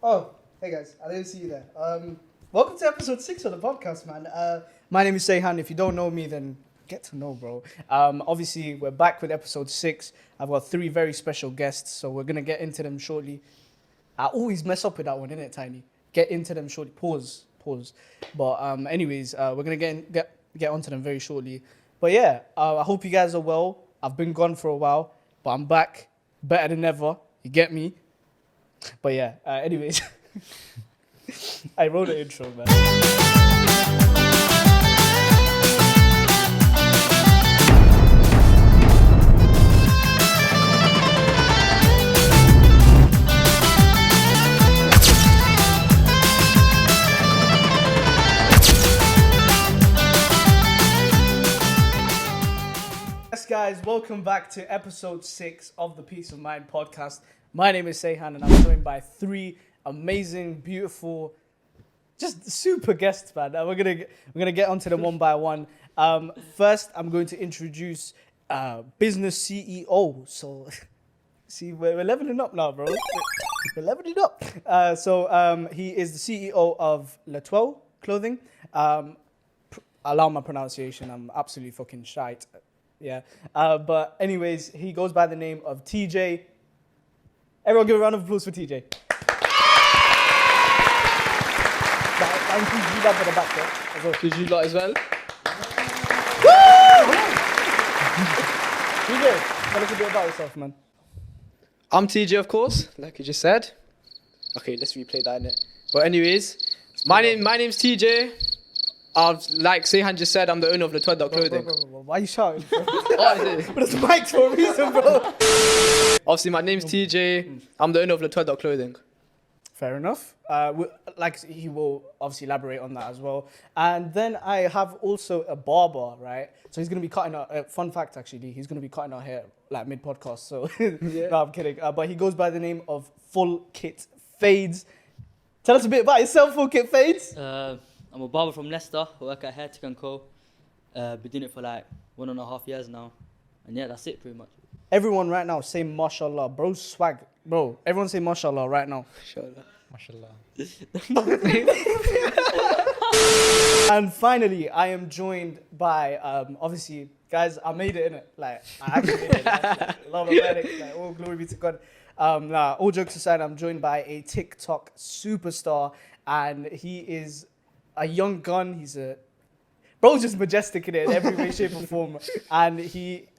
Oh, hey guys, I didn't see you there. Welcome to episode 6 of the podcast, man. My name is Saihaan. If you don't know me, then get to know, bro. Obviously, we're back with episode 6. I've got 3 very special guests, so we're gonna get into them shortly. I always mess up with that one, innit, Tiny? Get into them shortly. Pause. But anyways, we're gonna get onto them very shortly. But yeah, I hope you guys are well. I've been gone for a while, but I'm back, better than ever. You get me? But yeah, anyways, I wrote an intro, man. Yes, guys, welcome back to episode 6 of the Peace of Mind podcast. My name is Saihaan, and I'm joined by 3 amazing, beautiful, just super guests, man. We're gonna get onto them one by one. First, I'm going to introduce business CEO. So, see, we're leveling up now, bro. We're leveling up. He is the CEO of Letoile clothing. Allow my pronunciation. I'm absolutely fucking shite. Yeah. But anyways, he goes by the name of TJ. Everyone give a round of applause for TJ. And you love at the back there as well. Did you lot as well? TJ, tell us a bit about yourself, man. I'm TJ, of course, like you just said. Okay, let's replay that innit. But anyways, my name's TJ. Like Saihaan just said, I'm the owner of Letoile clothing. Bro, why are you shouting? What is it? But it's mic for a reason, bro. Obviously, my name's TJ. I'm the owner of Letoile clothing. Fair enough. Like he will obviously elaborate on that as well. And then I have also a barber, right? So he's going to be cutting our, fun fact actually, he's going to be cutting our hair like mid-podcast. So Yeah. No, I'm kidding. But he goes by the name of Fullkitfadez. Tell us a bit about yourself, Fullkitfadez. I'm a barber from Leicester. I work at Hair Tech & Co. Been doing it for like 1.5 years now. And yeah, that's it pretty much. Everyone right now say mashallah. Bro, swag. Bro, everyone say mashallah right now. Mashallah. And finally, I am joined by, obviously, guys, I made it, innit? Like, I actually did it. Like, love of medics, like, all glory be to God. All jokes aside, I'm joined by a TikTok superstar, and he is a young gun. He's a... Bro's just majestic in it in every way, shape, or form. And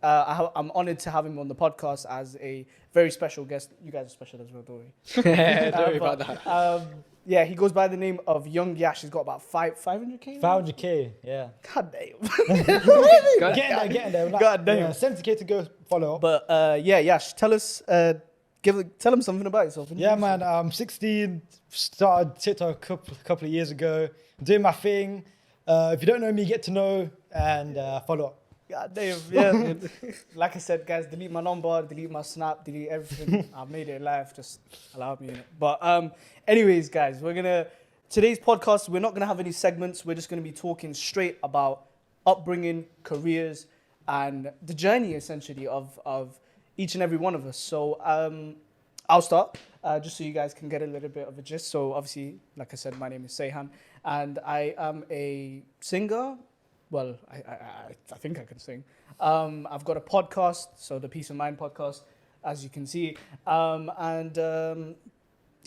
I'm honoured to have him on the podcast as a very special guest. You guys are special as well, don't worry. Don't worry about that. Yeah, he goes by the name of Young Yash. He's got about 500k. 500k, yeah. God damn. Getting there. Like, God damn. Yeah, 70k to go follow up. But yeah, Yash, tell him something about yourself. Yeah, man, I'm 16, started TikTok a couple of years ago, doing my thing. If you don't know me, get to know and follow up. God damn, yeah. Like I said, guys, delete my number, delete my snap, delete everything. I've made it live, just allow me in it. But anyways, guys, today's podcast, we're not going to have any segments. We're just going to be talking straight about upbringing, careers, and the journey, essentially, of each and every one of us. So I'll start, just so you guys can get a little bit of a gist. So obviously, like I said, my name is Saihaan, and I am a singer. Well, I think I can sing. I've got a podcast, so the Peace of Mind podcast, as you can see. I'm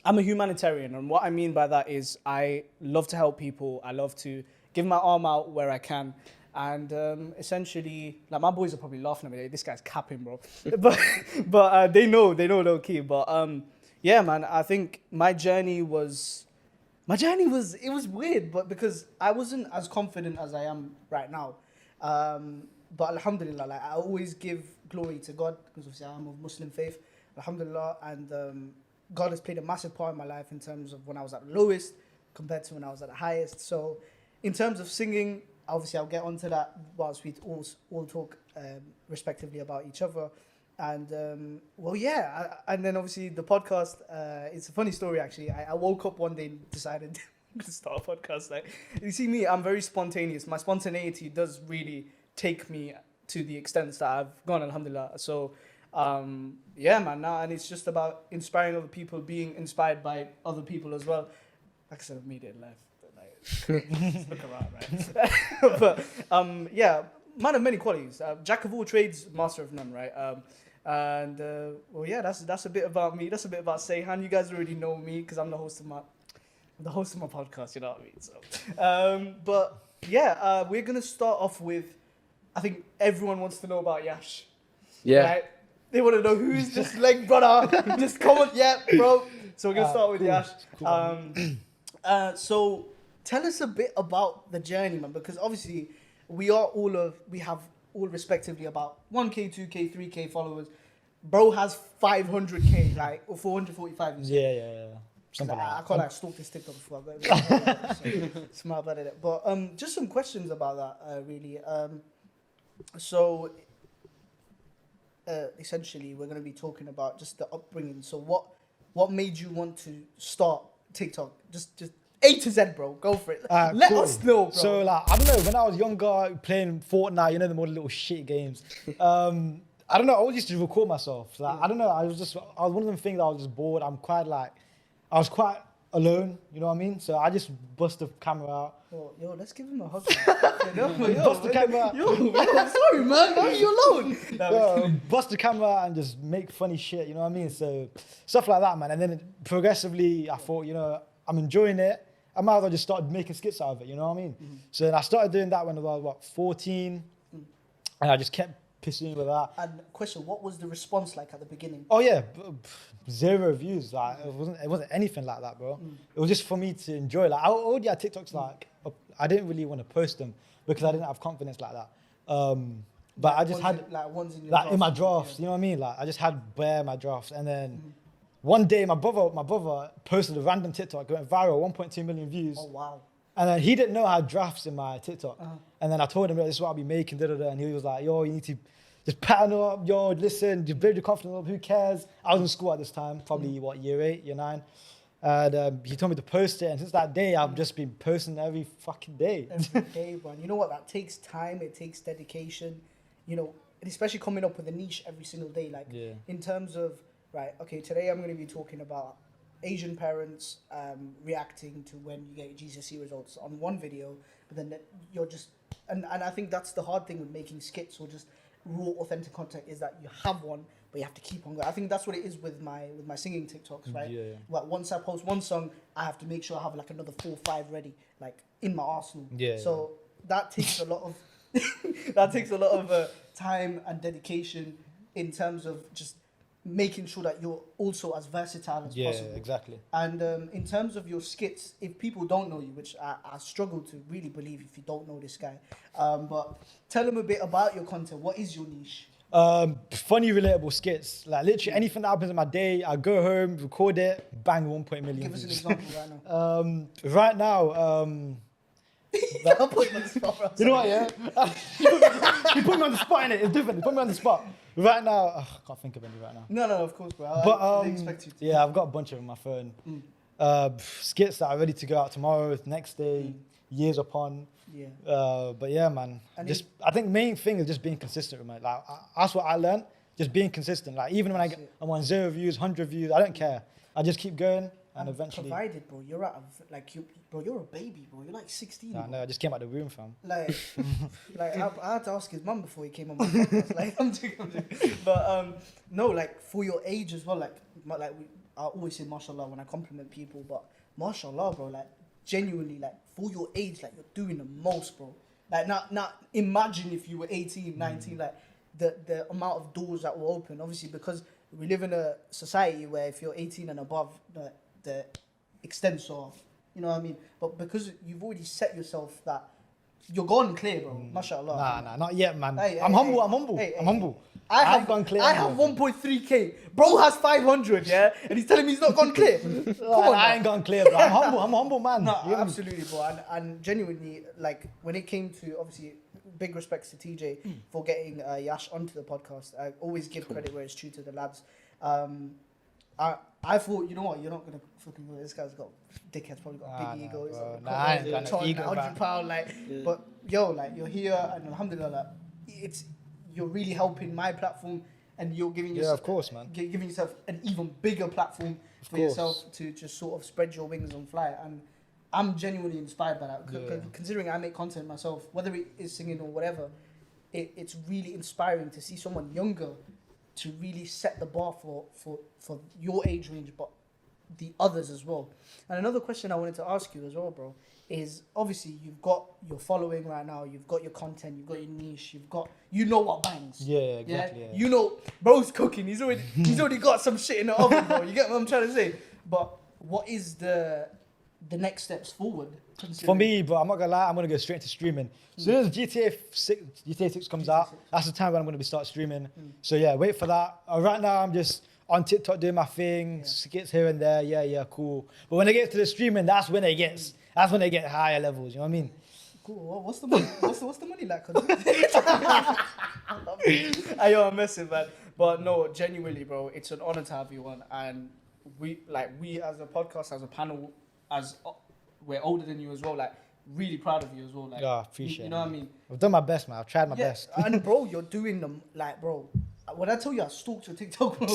a humanitarian, and what I mean by that is I love to help people. I love to give my arm out where I can. And essentially, like, my boys are probably laughing at me. This guy's capping, bro. but they know low key. But yeah, man, I think my journey was weird, but because I wasn't as confident as I am right now. But alhamdulillah, like, I always give glory to God, because obviously I'm of Muslim faith. Alhamdulillah, and God has played a massive part in my life in terms of when I was at the lowest compared to when I was at the highest. So in terms of singing, obviously I'll get onto that whilst we all talk respectively about each other. And well, yeah, and then obviously the podcast, it's a funny story actually. I woke up one day and decided to start a podcast. Like, you see me, I'm very spontaneous. My spontaneity does really take me to the extent that I've gone, alhamdulillah. So Yeah, man. Now, and it's just about inspiring other people, being inspired by other people as well. Like I said, I've made it in life. But like, look around, right? But yeah, man of many qualities. Jack of all trades, master of none, right? And well, yeah, that's a bit about me. That's a bit about Saihaan. You guys already know me because I'm the host of my podcast. You know what I mean? So, but yeah, we're gonna start off with. I think everyone wants to know about Yash. Yeah. Right? They want to know who's this leg brother. Just comment, yeah, bro. So we're gonna start with Yash. So tell us a bit about the journey, man, because obviously we have all respectively about 1K, 2K, 3K followers. Bro has 500K, like, or 445. Yeah. Something like I that. can't like stalk this TikTok before I go. So, smart about it. But just some questions about that, really. So essentially, we're going to be talking about just the upbringing. So what made you want to start TikTok? Just A to Z, bro. Go for it. Let Cool. us know, bro. So like, I don't know, when I was younger playing Fortnite, you know, the more little shit games. I don't know, I always used to record myself. Like, I don't know, I was one of them things I was just bored. I was quite alone, you know what I mean? So I just bust the camera out. Oh, yo, let's give him a hug. Bust the camera. Yo, I'm sorry, man. Why are you alone? Bust the camera and just make funny shit, you know what I mean? So stuff like that, man. And then progressively, I thought, you know, I'm enjoying it. I might as well just start making skits out of it, you know what I mean? Mm-hmm. So then I started doing that when I was, 14? And I just kept pissing with that. And question, what was the response like at the beginning? Oh yeah, 0 views. Like it wasn't anything like that, bro. It was just for me to enjoy. Like I already had TikToks. Like I didn't really want to post them because I didn't have confidence like that. But I just had ones in your like in my drafts, drafts. yeah. You know what I mean? Like I just had bare my drafts, and then one day my brother posted a random TikTok, it went viral, 1.2 million views. Oh wow. And then he didn't know I had drafts in my TikTok. And then I told him, this is what I'll be making, and he was like, yo, you need to just pattern up, yo, listen, just build your confidence up, who cares? I was in school at this time, probably, year 8, year 9. And he told me to post it, and since that day, I've just been posting every fucking day. Every day, man. You know what? That takes time, it takes dedication, you know, and especially coming up with a niche every single day. Like, in terms of, right, okay, today I'm going to be talking about Asian parents reacting to when you get your GCSE results on one video, but then you're just, and I think that's the hard thing with making skits or just raw, authentic content, is that you have one, but you have to keep on going. I think that's what it is with my singing TikToks, right? Yeah. Like once I post one song, I have to make sure I have like another 4 or 5 ready, like in my arsenal. Yeah. So that takes a lot of time and dedication in terms of just making sure that you're also as versatile as possible. Yeah, exactly. And in terms of your skits, if people don't know you, which I struggle to really believe if you don't know this guy, but tell them a bit about your content. What is your niche? Funny, relatable skits. Like literally anything that happens in my day, I go home, record it, bang, 1.1 million Give us an views. example right now. Right now, I'll put you on the spot, bro. you know what, yeah? You put me on the spot, innit? It's different. You put me on the spot. Right now, I can't think of any right now. No, of course, bro. But I didn't expect you to. yeah, I've got a bunch of them on my phone. Skits that are ready to go out tomorrow, next day, years upon. Yeah. But yeah, man. And I think main thing is just being consistent with it. Like that's what I learned. Just being consistent. Like even when I'm on 0 views, 100 views, I don't care. I just keep going, and eventually. Provided, bro, you're you're a baby, bro. You're like 16. Nah, bro. no, I just came out the room, fam. Like, I had to ask his mum before he came on my podcast. Like, I'm joking. But no, like for your age as well. I always say mashallah when I compliment people, but mashallah, bro. Like genuinely, like for your age, like you're doing the most, bro. Like not imagine if you were 18, 19, like the amount of doors that will open. Obviously, because we live in a society where if you're 18 and above, the extents are, you know what I mean? But because you've already set yourself that you're gone clear, bro. Mashallah. Nah, not yet, man. Hey, I'm hey, humble. hey. I'm humble. Hey, I'm hey, humble. I I've have gone clear. I have 1.3k. Bro has 500, yeah, and he's telling me he's not gone clear. Come on, I ain't gone clear, bro. I'm humble. I'm a humble man. no, You hear me? absolutely, bro. And genuinely, like when it came to obviously big respects to TJ for getting Yash onto the podcast. I always give credit where it's due to the lads. I thought, you know what, you're not gonna fucking go. This guy's got dickhead's probably got a big ego. He's bro. like, Nah, I ain't got no charging ego, 100 pound, like. But yo, like you're here, and alhamdulillah, like, you're really helping my platform and you're giving Yeah, yourself, of course, man. giving yourself an even bigger platform for course. yourself to just sort of spread your wings and fly. And I'm genuinely inspired by that. Considering I make content myself, whether it is singing or whatever, it's really inspiring to see someone younger to really set the bar for your age range, but the others as well. And another question I wanted to ask you as well, bro, is obviously you've got your following right now, you've got your content, you've got your niche, you know what bangs. Yeah, exactly. Yeah. You know, bro's cooking. He's already got some shit in the oven, bro. You get what I'm trying to say? But what is the next steps forward? For me, bro, I'm not gonna lie, I'm gonna go straight into streaming. As soon as GTA 6 comes out, that's the time when I'm gonna start streaming. So yeah, wait for that. Right now, I'm just on TikTok doing my thing, skits here and there. Yeah, cool. But when I get to the streaming, that's when it gets higher levels. You know what I mean? Cool. What's the money? What's the money like? I'm messing, man. But no, genuinely, bro, it's an honor to have you on, and we as a podcast, as a panel, we're older than you as well. Like, really proud of you as well. Like, Yeah, appreciate it. You know what I mean? I've done my best, man. I've tried my best. And bro, you're doing them like, bro. When I tell you I stalked your TikTok, bro.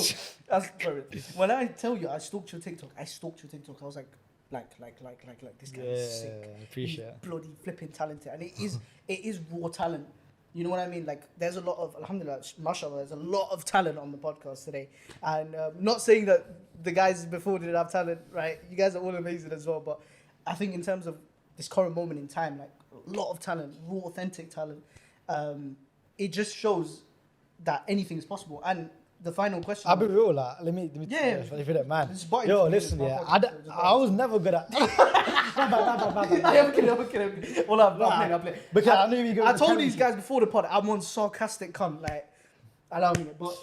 When I tell you I stalked your TikTok, I was like this guy is sick. Appreciate He's bloody flipping talented, and it is raw talent. You know what I mean? Like, there's a lot of, alhamdulillah, mashallah, there's a lot of talent on the podcast today. And not saying that the guys before didn't have talent, right? You guys are all amazing as well. But I think in terms of this current moment in time, like, a lot of talent, raw, authentic talent, it just shows that anything is possible. And the final question... I'll be real, like, let me if you don't mind. Yo, listen, I was never good at... I'm kidding. Well, I'm playing. Because I knew you were I told these guys before the pod, I'm on sarcastic cunt, like, allow me. But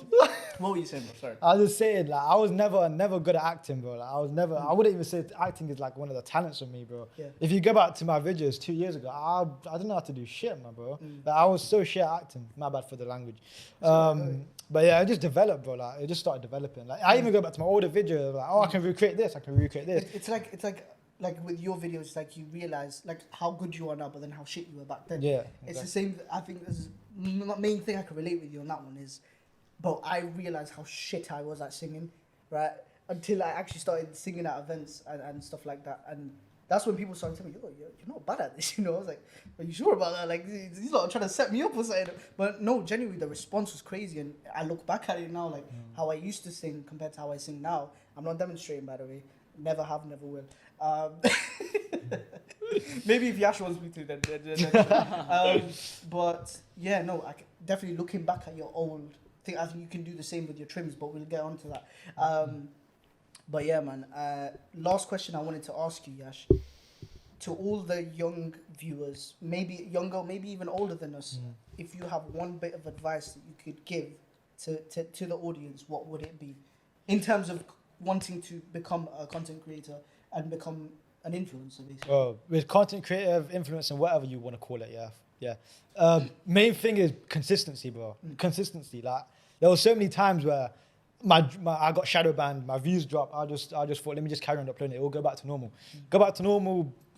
what were you saying, bro? Sorry. I was just saying, like, I was never good at acting, bro. Like, I wouldn't even say acting is like one of the talents of me, bro. Yeah. If you go back to my videos 2 years ago, I didn't know how to do shit, man, bro. Like, I was so shit at acting. My bad for the language. But yeah, it just developed, bro. Like, it just started developing. Like, I even go back to my older videos, like, I can recreate this. It's like with your videos, it's like you realize like how good you are now, but then how shit you were back then. Yeah, it's the same. I think the main thing I can relate with you on that one is, bro, I realized how shit I was at singing, right? Until I actually started singing at events and stuff like that, and that's when people started telling me, "Yo, you're not bad at this," you know. I was like, "Are you sure about that? Like, these lot are trying to set me up or something." But no, genuinely, the response was crazy, and I look back at it now, like how I used to sing compared to how I sing now. I'm not demonstrating, by the way. Never have, never will. Maybe if Yash wants me to, then but yeah, no, definitely looking back at your old thing, I think you can do the same with your trims, but we'll get on to that. But yeah, man, last question I wanted to ask you, Yash, to all the young viewers, maybe younger, maybe even older than us, if you have one bit of advice that you could give to the audience, what would it be in terms of wanting to become a content creator and become an influencer, basically? Well, with content creative, influence, and whatever you want to call it, yeah. Main thing is consistency, bro. Consistency. Like, there were so many times where I got shadow banned, my views dropped. I just thought, let me just carry on uploading it. It will go back to normal.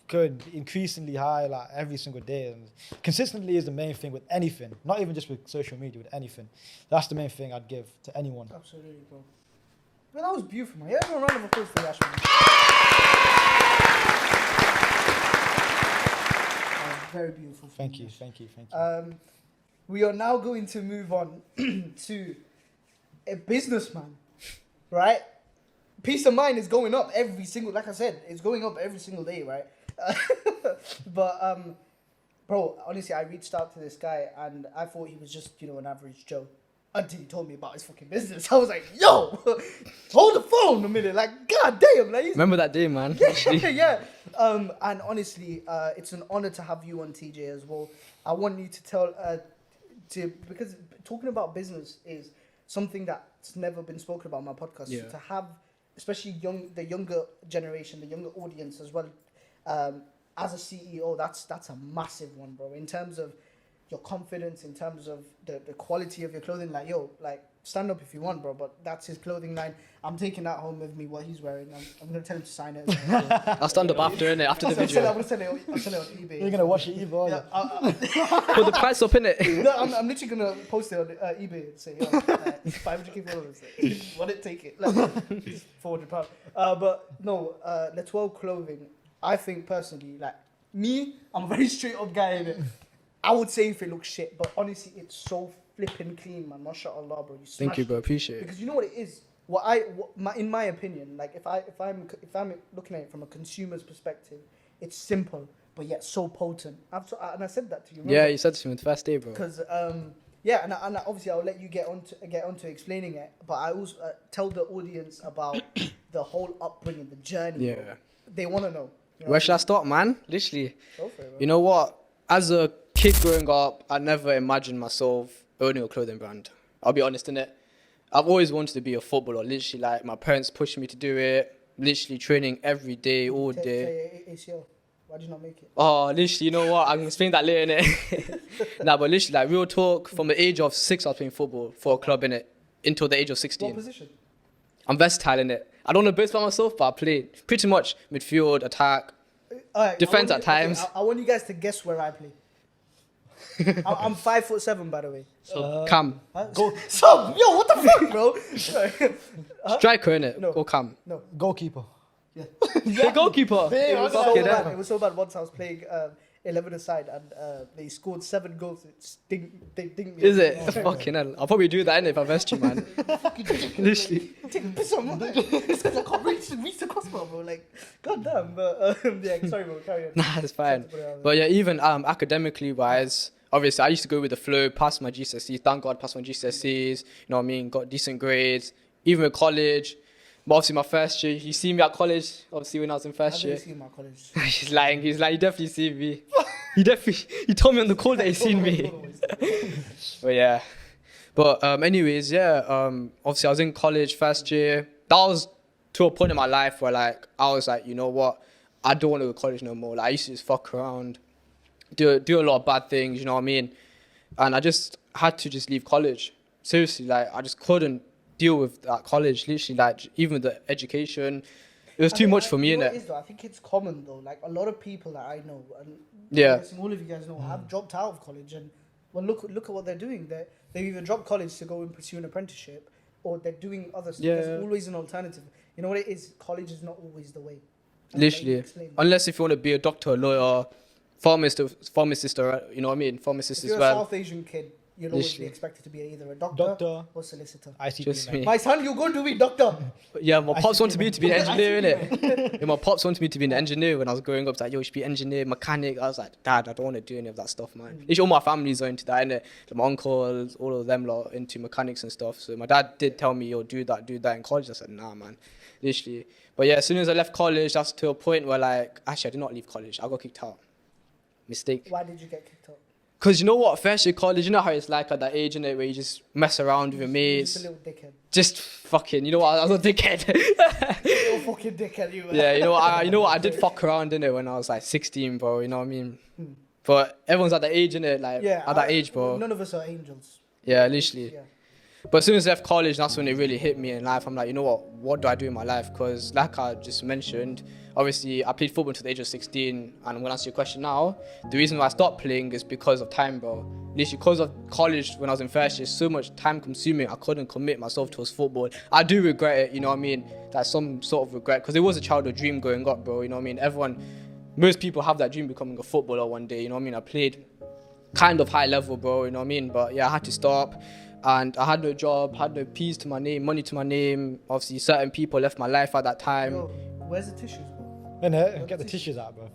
Go increasingly high, like every single day. And consistently is the main thing with anything, not even just with social media, with anything. That's the main thing I'd give to anyone. Absolutely, bro. Well, that was beautiful, man. Yeah, everyone round of applause for Yash. Very beautiful. Thank you. We are now going to move on to a businessman, right? Peace of mind is going up every single, like I said, it's going up every single day, right? But, bro, honestly, I reached out to this guy and I thought he was just, an average Joe. Until he told me about his fucking business. I was like, yo, hold the phone a minute. Like, god damn. Like, Remember that day, man. Yeah. And honestly, it's an honor to have you on, TJ, as well. I want you to tell, because talking about business is something that's never been spoken about on my podcast. Yeah. So to have, especially the younger generation, the younger audience as well, as a CEO, that's a massive one, bro. In terms of your confidence, in terms of the quality of your clothing, like, yo, like, stand up if you want, bro. But that's his clothing line. I'm taking that home with me. What he's wearing. I'm gonna tell him to sign it. I'll stand up after, innit? After the I'm video. gonna sell it on eBay. You're gonna watch it either. Are you? Yeah, Put the price up, innit? no, I'm literally gonna post it on eBay and say, yo, 500k followers. Want it, take it. Like, it's £400. But no, Letoile clothing. I think personally, like me, I'm a very straight up guy in it. I would say if it looks shit, but honestly, it's so flipping clean, man. MashaAllah, bro. Thank you, bro. Appreciate it. Because you know what it is. In my opinion, like if I'm looking at it from a consumer's perspective, it's simple but yet so potent. And I said that to you. Yeah, you said to me the first day, bro. Because and obviously I'll let you get onto explaining it, but I also tell the audience about the whole upbringing, the journey. Yeah. Bro. They want to know. You know Where should I start, man? Literally. Go for it, bro. You know what? As a kid growing up, I never imagined myself owning a clothing brand. I'll be honest, innit? I've always wanted to be a footballer. Literally, like, my parents pushed me to do it. Literally training every day, all day. ACL. Why did you not make it? Oh, literally, you know what? I can explain that later, innit? Nah, but literally, like, real talk, from the age of 6, I was playing football for a club, innit? Until the age of 16. What position? I'm versatile, innit? I don't know the best by myself, but I played pretty much midfield, attack, Alright, defense at times. I want you guys to guess where I play. I'm 5'7", by the way. So Cam. Huh? So, yo, what the fuck, bro? Striker, innit? No. Or Cam. No. Goalkeeper. Yeah. The goalkeeper. It was so Fucking bad. hell. It was so bad. Once I was playing 11 aside and they scored 7 goals. They dinged me. Is it? Fucking hell. I'll probably do that, innit, if I vest you, man. Literally. Take a piss on me. It's because I can't reach the crossbar, bro. Like, goddamn. But yeah, sorry, bro. Carry on. Nah, it's fine. Sorry to put it out there. But yeah, even academically wise, obviously I used to go with the flow, pass my GCSEs. Thank God, passed my GCSEs. You know what I mean? Got decent grades. Even at college. But obviously my first year, you see me at college, obviously when I was in I first year. didn't see my college. He's lying, you definitely see me. He told me on the call that he seen me. But yeah. But anyways, yeah, obviously I was in college first year. That was to a point in my life where like, I was like, you know what? I don't want to go to college no more. Like I used to just fuck around, do a lot of bad things, you know what I mean? And I just had to just leave college. Seriously, like I just couldn't deal with that college, literally, like even with the education. It was too much for me, you know what innit? it is, though? I think it's common though. Like a lot of people that I know, and Yeah. I'm guessing all of you guys know, have dropped out of college, and well, look at what they're doing. They either drop college to go and pursue an apprenticeship, or they're doing other stuff. Yeah. There's always an alternative. You know what it is? College is not always the way. Literally. Explain that. Unless if you want to be a doctor, a lawyer, pharmacist, or, you know what I mean? Pharmacist If as you're a well. South Asian kid, you'll always be Literally. expected to be either a doctor or solicitor. Just ICT. me. My son, you're going to be doctor. Yeah, my pops wanted me to be an engineer, ICT, innit? Yeah, my pops wanted me to be an engineer when I was growing up. It's like, yo, you should be engineer, mechanic. I was like, Dad, I don't want to do any of that stuff, man. Literally, all my family's are into that, innit? Like, my uncles, all of them are into mechanics and stuff. So my dad did tell me, yo, do that in college. I said, nah, man. Literally. But yeah, as soon as I left college, that's to a point where, like, actually, I did not leave college. I got kicked out. Mistake. Why did you get kicked out? Because you know what, first year college, you know how it's like at that age, innit, where you just mess around with your You're just mates. a little dickhead. Just fucking, you know what, I was a dickhead. Little fucking dickhead, you. Yeah, you know what, I did fuck around, innit, when I was like 16, bro, you know what I mean? But everyone's at that age, innit, like, Yeah, at that age, bro. None of us are angels. Yeah, literally. Yeah. But as soon as I left college, that's when it really hit me in life. I'm like, you know what do I do in my life? Because like I just mentioned, obviously I played football until the age of 16. And I'm going to answer your question now. The reason why I stopped playing is because of time, bro. Literally, because of college when I was in first year, so much time consuming, I couldn't commit myself towards football. I do regret it, you know what I mean? That's some sort of regret. Because it was a childhood dream growing up, bro, you know what I mean? Most people have that dream becoming a footballer one day, you know what I mean? I played kind of high level, bro, you know what I mean? But yeah, I had to stop. And I had no job, had no peas to my name, money to my name. Obviously, certain people left my life at that time. Yo, where's the tissues, bro? Innit? Get the tissues out, bro.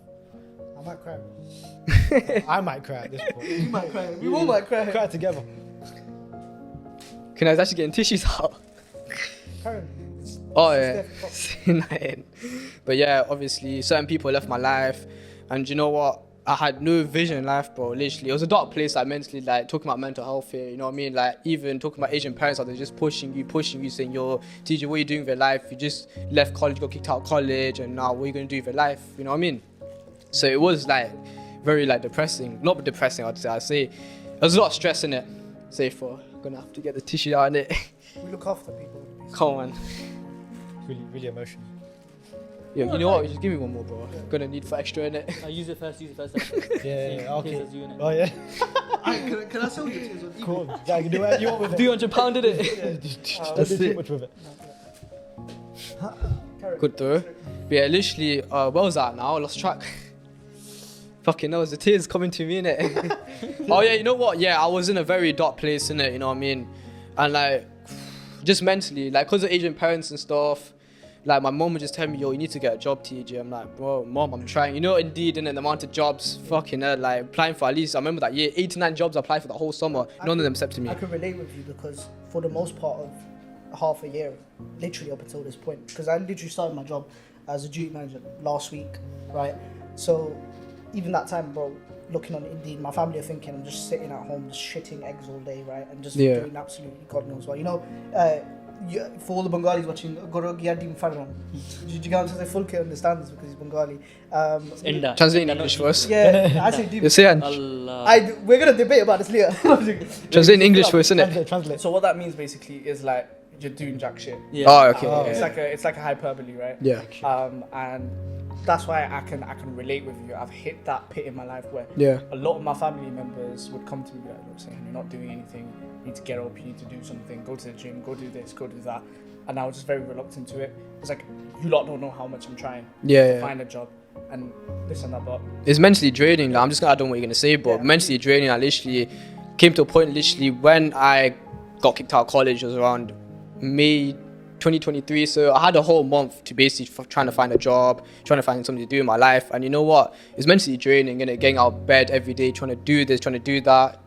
I might cry, bro. I might cry at this point. You might cry. We all might cry. Cry together. Can I actually getting tissues out? Karen. Oh, yeah. Steph, But yeah, obviously, certain people left my life. And you know what? I had no vision in life, bro, literally. It was a dark place, like, mentally, like, talking about mental health here, you know what I mean? Like, even talking about Asian parents, like, they're just pushing you, saying, yo, TJ, what are you doing with your life? You just left college, got kicked out of college, and now what are you going to do with your life? You know what I mean? So it was, like, very, like, depressing. Not depressing, I'd say. There's a lot of stress in it. I'm going to have to get the tissue out in it. We look after people. Come on. Really, really emotional. Yeah, you know what? Just give me one more, bro. Gonna need for extra in it. Use it first. Yeah, okay. Tears as you, innit? Oh yeah. Can I sell you tears on Cool. Yeah, you can do whatever you want with it. £200 in it. Don't do too it. much with it. Good though. But yeah, literally, where was that now? I lost track. Fucking hell, the tears coming to me, innit? Oh yeah, you know what? Yeah, I was in a very dark place, innit? You know what I mean? And like, just mentally, like, cause of Asian parents and stuff, like my mom would just tell me, yo, you need to get a job, TJ. I'm like, bro, mom, I'm trying. You know, Indeed, and the amount of jobs, fucking hell, like applying for at least, I remember that year, 89 jobs I applied for the whole summer. None of them accepted me. I can relate with you because for the most part of half a year, literally up until this point, because I literally started my job as a duty manager last week, right? So even that time, bro, looking on Indeed, my family are thinking I'm just sitting at home, just shitting eggs all day, right? And just doing absolutely God knows what. You know, for all the Bengalis watching, did you guys say Fullkit understands because he's Bengali? Inda. Translate in English for us. Yeah, I say deep. You're saying? Allah. We're gonna debate about this later. Translate in English for us, innit? Translate. So what that means basically is like you're doing jack shit. Yeah. Oh, okay. Oh. yeah. It's like a hyperbole, right? Yeah. And that's why I can relate with you. I've hit that pit in my life where Yeah. a lot of my family members would come to me like, look, saying you're not doing anything. You need to get up. You need to do something. Go to the gym. Go do this. Go do that. And I was just very reluctant to it. It's like you lot don't know how much I'm trying to find a job and this and that. But It's mentally draining. Like, I'm just gonna, I don't know what you're gonna say, but mentally draining. I literally came to a point, literally, when I got kicked out of college, it was around May 2023. So I had a whole month to basically trying to find a job, trying to find something to do in my life. And you know what? It's mentally draining, and getting out of bed every day, trying to do this, trying to do that.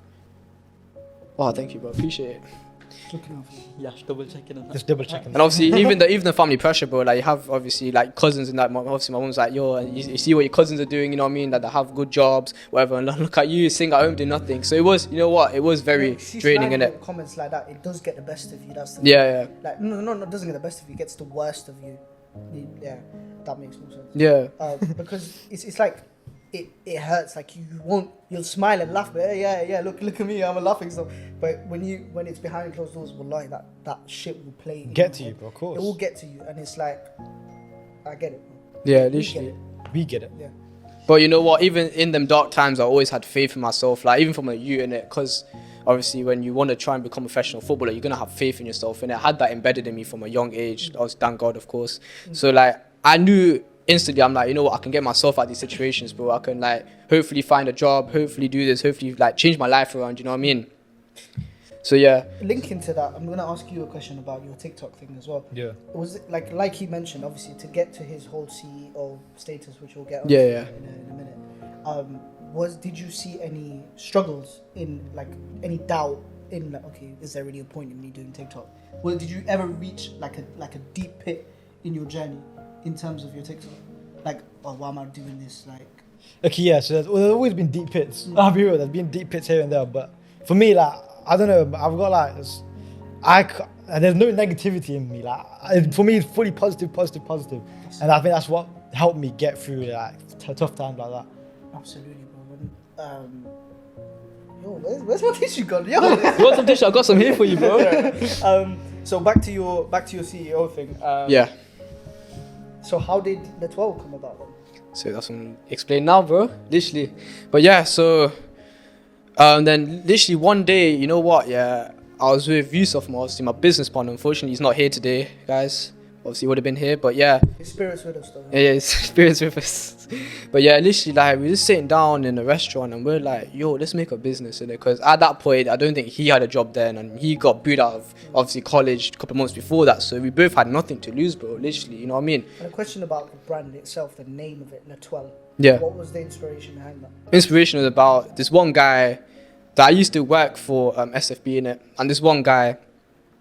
Oh, thank you, bro. Appreciate it. Yash, double checking on that. Just double checking. And obviously, even the family pressure, bro. Like, you have obviously like cousins and that. Obviously, my mom's like, yo, and you see what your cousins are doing. You know what I mean? That they have good jobs, whatever. And look at you, sitting at home doing nothing. So it was, you know what? It was very draining, innit? Comments like that, it does get the best of you. That's the Yeah, Like no, it doesn't get the best of you. It gets the worst of you. Yeah, that makes no sense. yeah. Because it's like it hurts. Like you'll smile and laugh, but yeah. Look at me, I'm laughing. So, but when it's behind closed doors, wallahi, that shit will play. Get to you, bro. Of course. It will get to you, and it's like, I get it. Yeah, We get literally. it. We get it. Yeah. But you know what? Even in them dark times, I always had faith in myself. Like, even from a youth, innit? Because obviously, when you want to try and become a professional footballer, you're gonna have faith in yourself. And I had that embedded in me from a young age. I was, thank God, of course. So like, I knew instantly, I'm like, you know what? I can get myself out of these situations, bro. I can like hopefully find a job, hopefully do this, hopefully like change my life around. You know what I mean? So yeah. Linking to that, I'm gonna ask you a question about your TikTok thing as well. Yeah. Was it like he mentioned, obviously, to get to his whole CEO status, which we'll get on Yeah. in a minute. Did you see any struggles in like any doubt in like, okay, is there really a point in me doing TikTok? Well, did you ever reach like a deep pit in your journey in terms of your TikTok? Like, oh, why am I doing this? Like, Okay, yeah. So there's always been deep pits. I'll be real. There's been deep pits here and there, but for me, like, I don't know. I've got like this. There's no negativity in me. Like, for me, it's fully positive, and I think that's what helped me get through like tough times like that. absolutely, bro. Yo, where's my tissue gone? Yo. You want some tissue? I got some here for you, bro. So back to your CEO thing. Yeah. So how did Letoile come about then? So that's what I'm explain now, bro. Literally. But yeah, so then literally one day, you know what? Yeah, I was with Yusuf, obviously my business partner. Unfortunately, he's not here today, guys. Obviously, he would have been here, but yeah. His spirit's with us though. Yeah, his spirit's with us. But yeah, literally, like, we're just sitting down in a restaurant and we're like, yo, let's make a business in it. Because at that point, I don't think he had a job then, and he got booed out of, obviously, college a couple of months before that. So we both had nothing to lose, bro, literally, you know what I mean? And a question about the brand itself, the name of it, Letoile. Yeah. What was the inspiration behind that? Inspiration was about this one guy that I used to work for SFB in it, and this one guy, I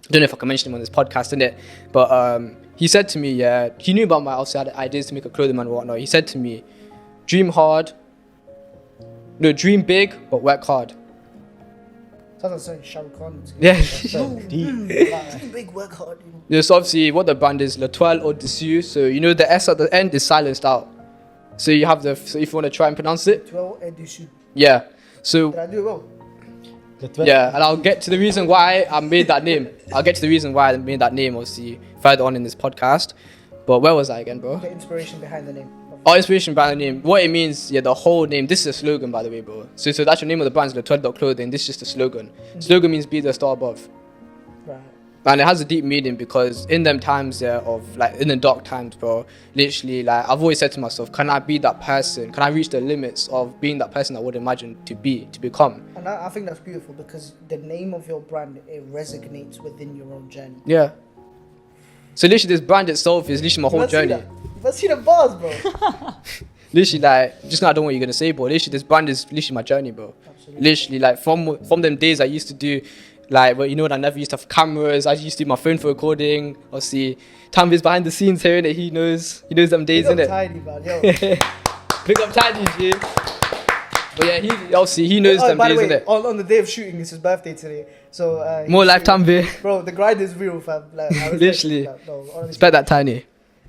don't know if I can mention him on this podcast in it, but he said to me, yeah, he knew about my outside ideas to make a clothing line and whatnot. He said to me, dream big, but work hard. Sounds like something Shah Rukh Khan. Yeah. Dream big, work hard. You know? There's obviously what the brand is, Letoile or Dessus. So you know the S at the end is silenced out. So you have so if you want to try and pronounce it, Letoile and Dessus. yeah. So Did I do it well? Yeah, and I'll get to the reason why I made that name. Obviously, further on in this podcast. But where was I again, bro? The inspiration behind the name. Oh, inspiration behind the name. What it means, yeah, the whole name. This is a slogan, by the way, bro. So the actual name of the brand is Letoile Clothing. This is just a slogan. Slogan means be the star above. Right. And it has a deep meaning because in them times of like in the dark times, bro, literally like I've always said to myself, can I be that person? Can I reach the limits of being that person I would imagine to become? And I think that's beautiful because the name of your brand, it resonates within your own journey. Yeah. So literally this brand itself is literally my whole journey. Let's see the bars, bro. Literally like, just now I don't know what you're gonna say, bro. Literally this brand is literally my journey, bro. Absolutely. Literally like from them days I used to do like, well, you know, when I never used to have cameras, I used to do my phone for recording. Obviously, Tambi's behind the scenes here, innit? He knows them days, innit? Tiny, man, yo. Big up Tiny, G. But yeah, he knows them by days, the way, innit? on the day of shooting, it's his birthday today. So More lifetime, Tambi. bro. The grind is real, fam. Like, I was Literally. like, no, honestly, Respect that Tiny.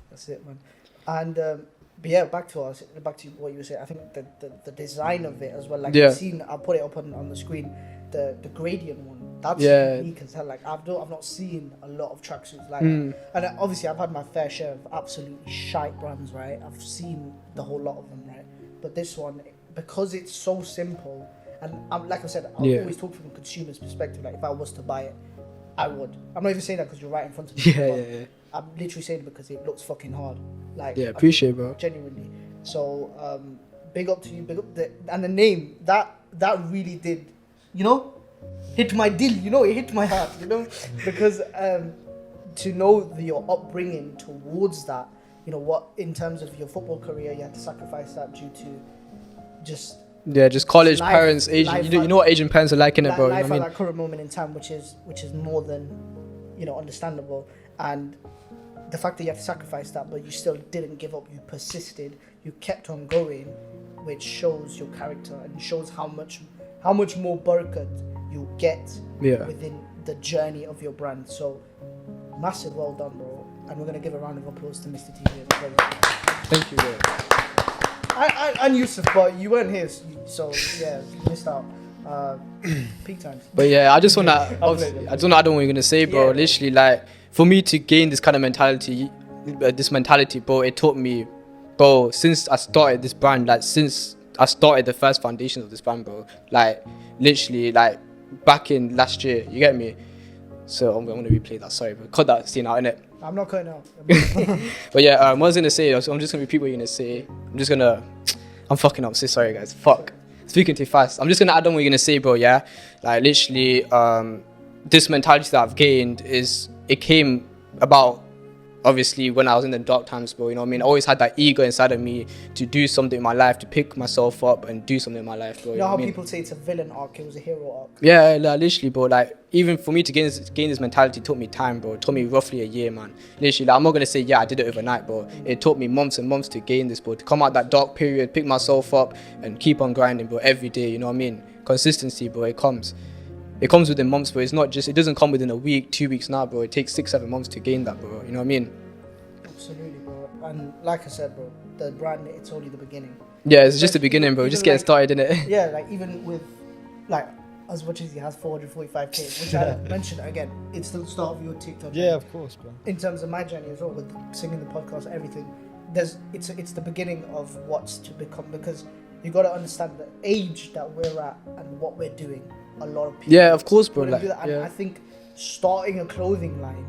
that's it, man. And but yeah, back to what you were saying. I think the design of it as well. Like Yeah. I've seen, I'll put it up on the screen. The gradient one. That's Yeah. unique as hell. Like I've not seen a lot of tracksuits like Mm. that. And obviously I've had my fair share of absolutely shite brands, right? I've seen the whole lot of them, right? But this one, because it's so simple, and like I said, I'll Yeah. always talk from a consumer's perspective. Like if I was to buy it, I would. I'm not even saying that because you're right in front of me. Yeah, but yeah, yeah. I'm literally saying it because it looks fucking hard. Like Yeah, appreciate, bro. genuinely. So big up to you. Big up and the name that really did, you know, hit my dill. You know, it hit my heart. You know, because to know your upbringing towards that, you know, what in terms of your football career, you had to sacrifice that due to just Yeah, just college Life- parents, Asian. life You know what Asian parents are like, innit, bro? You know life what I at mean? that current moment in time, which is more than, you know, understandable. And the fact that you have to sacrifice that, but you still didn't give up. You persisted. You kept on going, which shows your character and shows how much more barakat you get Yeah. within the journey of your brand. So massive, well done, bro. And we're gonna give a round of applause to Mr. TV. Thank you, bro. And Yusuf, but you weren't here, so yeah, you missed out. Peak times. But yeah, I just wanna, I'll play obviously, them. I don't know what you're gonna say, bro. Yeah. Literally, like, for me to gain this kind of mentality, bro, it taught me, bro, since I started this brand, like, since I started the first foundations of this brand, bro, like, literally, like, back in last year, you get me? So I'm gonna replay that, sorry, but cut that scene out, innit? I'm not cutting out. But yeah, what I was gonna say, I'm just gonna repeat what you're gonna say. I'm fucking up, so sorry, guys, fuck. Speaking too fast. I'm just gonna add on what you're gonna say, bro, yeah? Like, literally, this mentality that I've gained it came about, obviously, when I was in the dark times, bro, you know what I mean? I always had that ego inside of me to do something in my life, to pick myself up and do something in my life, bro. You know what how I mean? people say it's a villain arc, it was a hero arc. Yeah, like, literally, bro. Like, even for me to gain this mentality took me time, bro. It took me roughly a year, man. Literally, like, I'm not gonna say, yeah, I did it overnight, bro. It took me months and months to gain this, bro. To come out that dark period, pick myself up, and keep on grinding, bro, every day. You know what I mean? Consistency, bro. It comes within months, bro. It doesn't come within a week, 2 weeks now, bro. It takes 6-7 months to gain that, bro. You know what I mean? Absolutely, bro. And like I said, bro, the brand, it's only the beginning. Yeah, it's just the beginning, bro. Even Just getting like- started, innit? Yeah, like even with, like, as much as he has 445k, which I mentioned again, it's the start of your TikTok. Yeah, of course, bro. In terms of my journey as well, with singing the podcast, everything, it's the beginning of what's to become, because you got to understand the age that we're at and what we're doing. A lot of people. Yeah, of course, bro. wouldn't Like, do that. And I yeah. think starting a clothing line,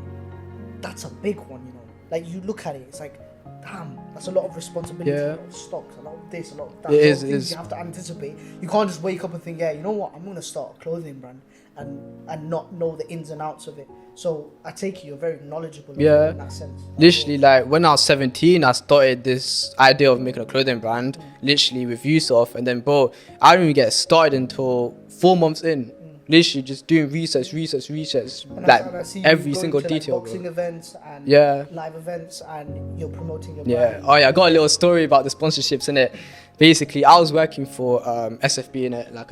that's a big one, you know. Like you look at it, it's like, damn, that's a lot of responsibility, Yeah. a lot of stocks, a lot of this, a lot of that. It a lot is, of it things is. you have to anticipate. You can't just wake up and think, yeah, you know what, I'm gonna start a clothing brand and not know the ins and outs of it. So I take it you're very knowledgeable Yeah. in that sense. Literally, like, when I was 17, I started this idea of making a clothing brand, literally with Yusuf, and then, bro, I didn't even get started until 4 months in. Literally, just doing research, And like, I see you every going single to, like, detail, boxing bro. events and Yeah. live events, and you're promoting your Yeah. brand. Oh, yeah, I got a little story about the sponsorships, innit? Basically, I was working for SFB, innit? Like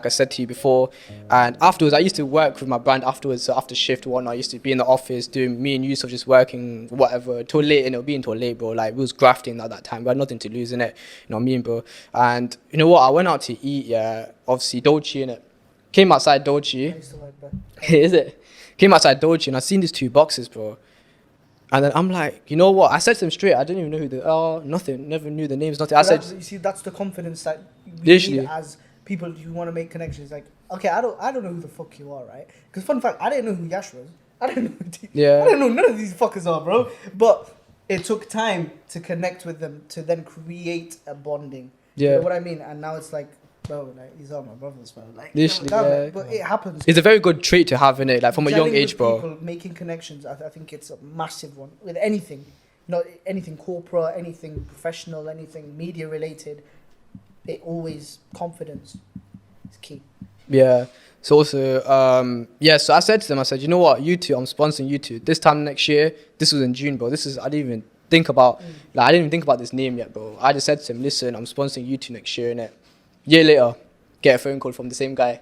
I said to you before. And afterwards, I used to work with my brand afterwards. So after shift or whatnot, I used to be in the office doing, me and Yusuf just working, whatever, till late, and it'll be until late, bro. Like, we was grafting at that time. We had nothing to lose, innit? You know what I mean, bro? And you know what? I went out to eat, yeah, obviously, Dolce, innit? Came outside Dolce. I used to work there. Is it? Came outside Dolce and I seen these two boxes, bro. And then I'm like, you know what? I said to them straight. I didn't even know who they are. Nothing. Never knew the names. Nothing. I said, You see, that's the confidence that we Literally. need as people who want to make connections. Like, okay, I don't know who the fuck you are, right? Because fun fact, I didn't know who Yash was. I didn't know. Yeah. I didn't know none of these fuckers are, bro. But it took time to connect with them to then create a bonding. You yeah. know what I mean? And now it's like, bro, like these are my brothers, bro. Like, Literally, damn yeah. it. But it happens. It's a very good trait to have in it, like from a young Gelling age, with bro. people, making connections, I think it's a massive one with anything. Not anything corporate, anything professional, anything media related. It always confidence is key. Yeah. So also, yeah. So I said to them, I said, you know what, you two, I'm sponsoring you two. This time next year, this was in June, bro. This is I didn't even think about, like I didn't even think about this name yet, bro. I just said to him, listen, I'm sponsoring you two next year, innit? Year later, get a phone call from the same guy.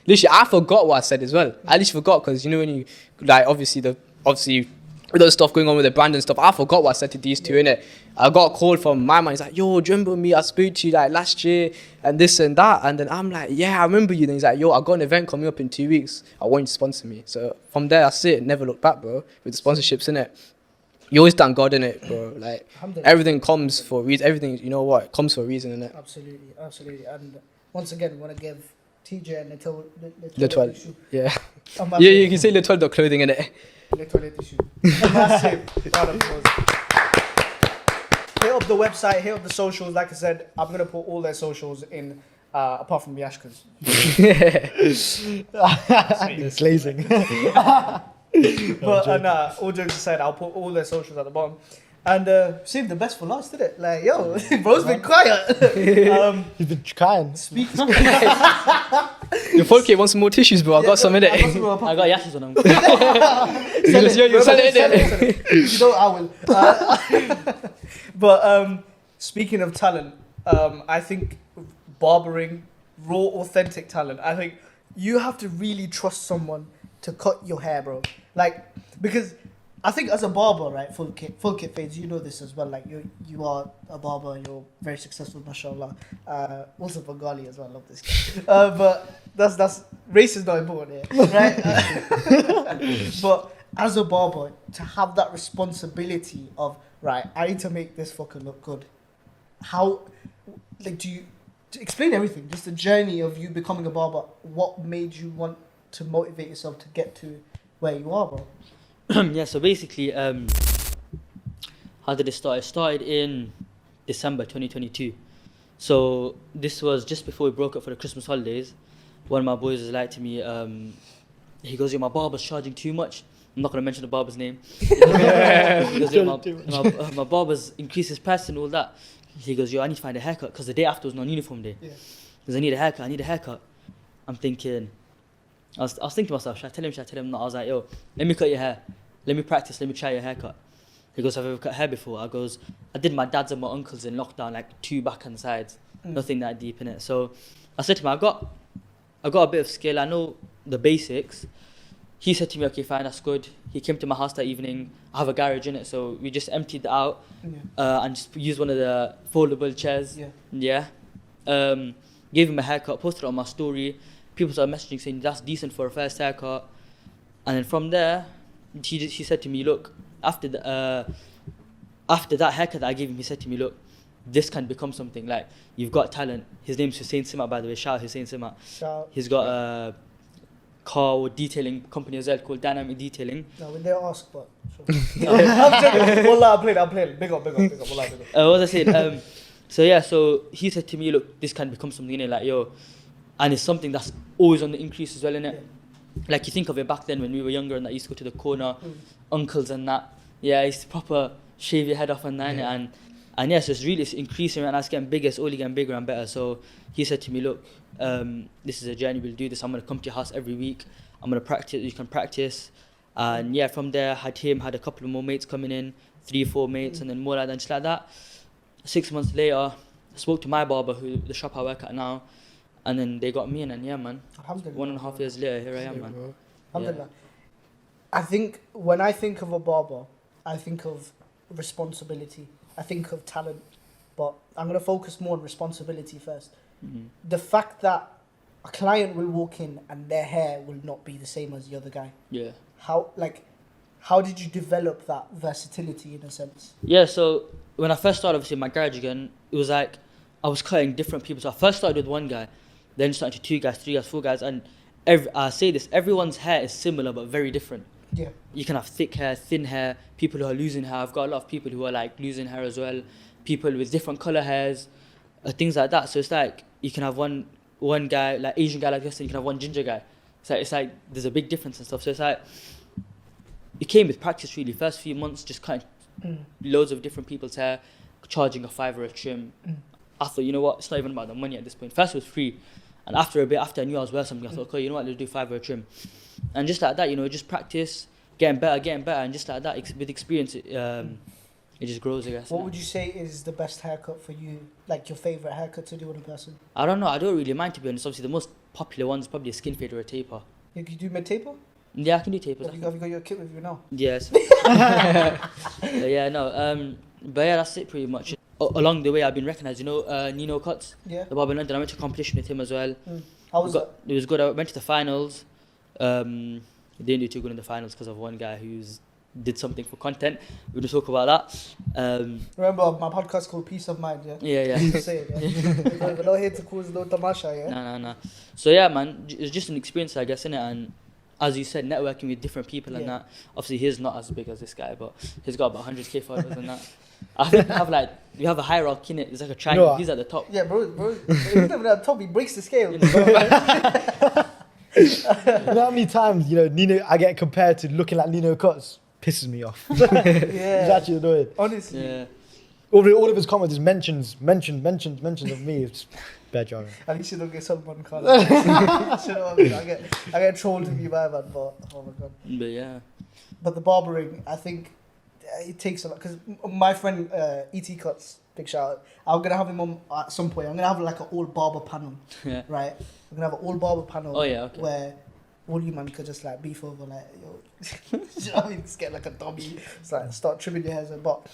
Literally, I forgot what I said as well. I literally forgot because you know when you like obviously with all the stuff going on with the brand and stuff, I forgot what I said to these two, innit? I got a call from my man. He's like, yo, do you remember me? I spoke to you like last year and this and that. And then I'm like, yeah, I remember you. Then he's like, yo, I got an event coming up in 2 weeks. I want you to sponsor me. So from there, that's it. Never look back, bro. With the sponsorships, innit? You always thank God, innit, bro? Like, Alhamdulillah. everything comes for a reason. Everything, you know what? It comes for a reason, innit? Absolutely, absolutely. And once again, I want to give TJ and Letoile. tissue. Yeah. A Yeah, you can say Letoile clothing, innit? Letoile tissue. A massive round of applause. Hit up the website, hit up the socials. Like I said, I'm going to put all their socials in, apart from Yash, because It's lazing. but all jokes aside, I'll put all their socials at the bottom. And save the best for last, did it? Like, yo, bro's been quiet. You've been crying. Speaking Your Fullkit wants some more tissues, bro. I got some in it. I got Yash's on them. You sell it, innit? You know I will. But speaking of talent, I think barbering, raw, authentic talent. I think you have to really trust someone to cut your hair, bro. Like, because I think as a barber, right, Fullkitfadez, you know this as well. Like you are a barber, you're very successful, mashallah. Also Bengali as well. I love this guy. But that's race is not important here, right? But as a barber, to have that responsibility of right, I need to make this fucker look good. How, like, do you to explain everything? Just the journey of you becoming a barber. What made you want to motivate yourself to get to where you are, bro? Yeah, so basically, how did it start? It started in December 2022. So this was just before we broke up for the Christmas holidays. One of my boys was like to me, he goes, "Yo, my barber's charging too much." I'm not going to mention the barber's name. He goes, "Yo, my barber's increased his price and all that." He goes, "Yo, I need to find a haircut," because the day after was non-uniform day. Yeah. Because I need a haircut. I'm thinking, I was thinking to myself, should I tell him not? I was like, yo, let me cut your hair. Let me practice, let me try your haircut. He goes, have you ever cut hair before? I goes, I did my dad's and my uncle's in lockdown, like 2 backhand sides. Nothing that deep in it. So I said to him, I got a bit of skill, I know the basics. He said to me, okay, fine, that's good. He came to my house that evening. I have a garage in it, so we just emptied it out and just used one of the foldable chairs. Gave him a haircut, posted it on my story. People started messaging saying that's decent for a first haircut. And then from there, he said to me, look, after that haircut that I gave him, he said to me, look, this can become something. Like, you've got talent. His name's Hussein Simat, by the way. Shout out Hussein Simat. He's got a car detailing company as well called Dynamic Detailing. No, when they ask, but sure. I'm joking. Wallah, I'm playing. Big up. Wallah, big up. What was I saying? So he said to me, look, this can become something, innit? Like, yo, and it's something that's always on the increase as well, innit? Yeah. Like, you think of it back then when we were younger and that used to go to the corner, uncles and that. Yeah, I used to proper shave your head off and that, innit? And yes, it's increasing and it's getting bigger, it's only getting bigger and better. So he said to me, look, this is a journey, we'll do this. I'm going to come to your house every week. I'm going to practice, you can practice. And yeah, from there, had a couple of more mates coming in, 3-4 mates, and then more like that, just like that. 6 months later, I spoke to my barber, the shop I work at now, and then they got me in, and yeah, man. 1.5 years later, here I am, man. Alhamdulillah. I think when I think of a barber, I think of responsibility. I think of talent, but I'm going to focus more on responsibility first. The fact that a client will walk in and their hair will not be the same as the other guy. Yeah. How did you develop that versatility in a sense? Yeah, so when I first started, obviously, my garage again, it was like I was cutting different people. So I first started with one guy, then started to 2 guys, 3 guys, 4 guys, and I say this, everyone's hair is similar but very different. Yeah. You can have thick hair, thin hair, people who are losing hair. I've got a lot of people who are like losing hair as well, people with different color hairs, things like that. So it's like you can have one guy, like Asian guy like this, and you can have one ginger guy. It's like there's a big difference and stuff. So it's like, it came with practice really. First few months, just cutting loads of different people's hair, charging a £5 a trim. I thought, you know what, it's not even about the money at this point. First it was free, and after a bit, after I knew I was worth something, I thought, okay, you know what, let's do £5 a trim. And just like that, you know, just practice, getting better, and just like that, with experience, it just grows, I guess. What would you say is the best haircut for you? Like your favorite haircut to do on a person? I don't know, I don't really mind, to be honest. Obviously, the most popular one is probably a skin fade or a taper. You could do mid-taper? Yeah, I can do tapers. Have you got your kit with you now? Yes. Yeah, no. But yeah, that's it pretty much. Along the way, I've been recognised. You know, Nino Cuts, Yeah. the barber in London. I went to a competition with him as well. How was that? It was good. I went to the finals. Didn't do too good in the finals because of one guy who did something for content. We're gonna talk about that. Remember my podcast called Peace of Mind, yeah? Yeah. Just say it, yeah? We're not here to cause no tamasha, yeah? No. So yeah, man, it's just an experience, I guess, innit? And as you said, networking with different people and that. Obviously, he's not as big as this guy, but he's got about 100k followers and that. I think we have a hierarchy in it. It's like a triangle. No. He's at the top. Yeah, bro. He's never at the top. He breaks the scale. You know how many times, you know, Nino, I get compared to looking like Nino Cuts? Pisses me off. It's Yeah. actually annoying. Honestly. Yeah. All of his comments is mentions of me. It's bad jarring. At least you don't get Salman Khan. You know what I mean? I get trolled in you, man, but oh my god. But yeah. But the barbering, I think it takes a lot. Because my friend E.T. Cuts, big shout out. I'm gonna have him on at some point. I'm gonna have like an all barber panel, Yeah. right? I'm gonna have an all barber panel. Oh, yeah, okay. Where all you man could just like beef over, like, yo, you know what I mean? Just get like a dummy, it's like start trimming your hairs. But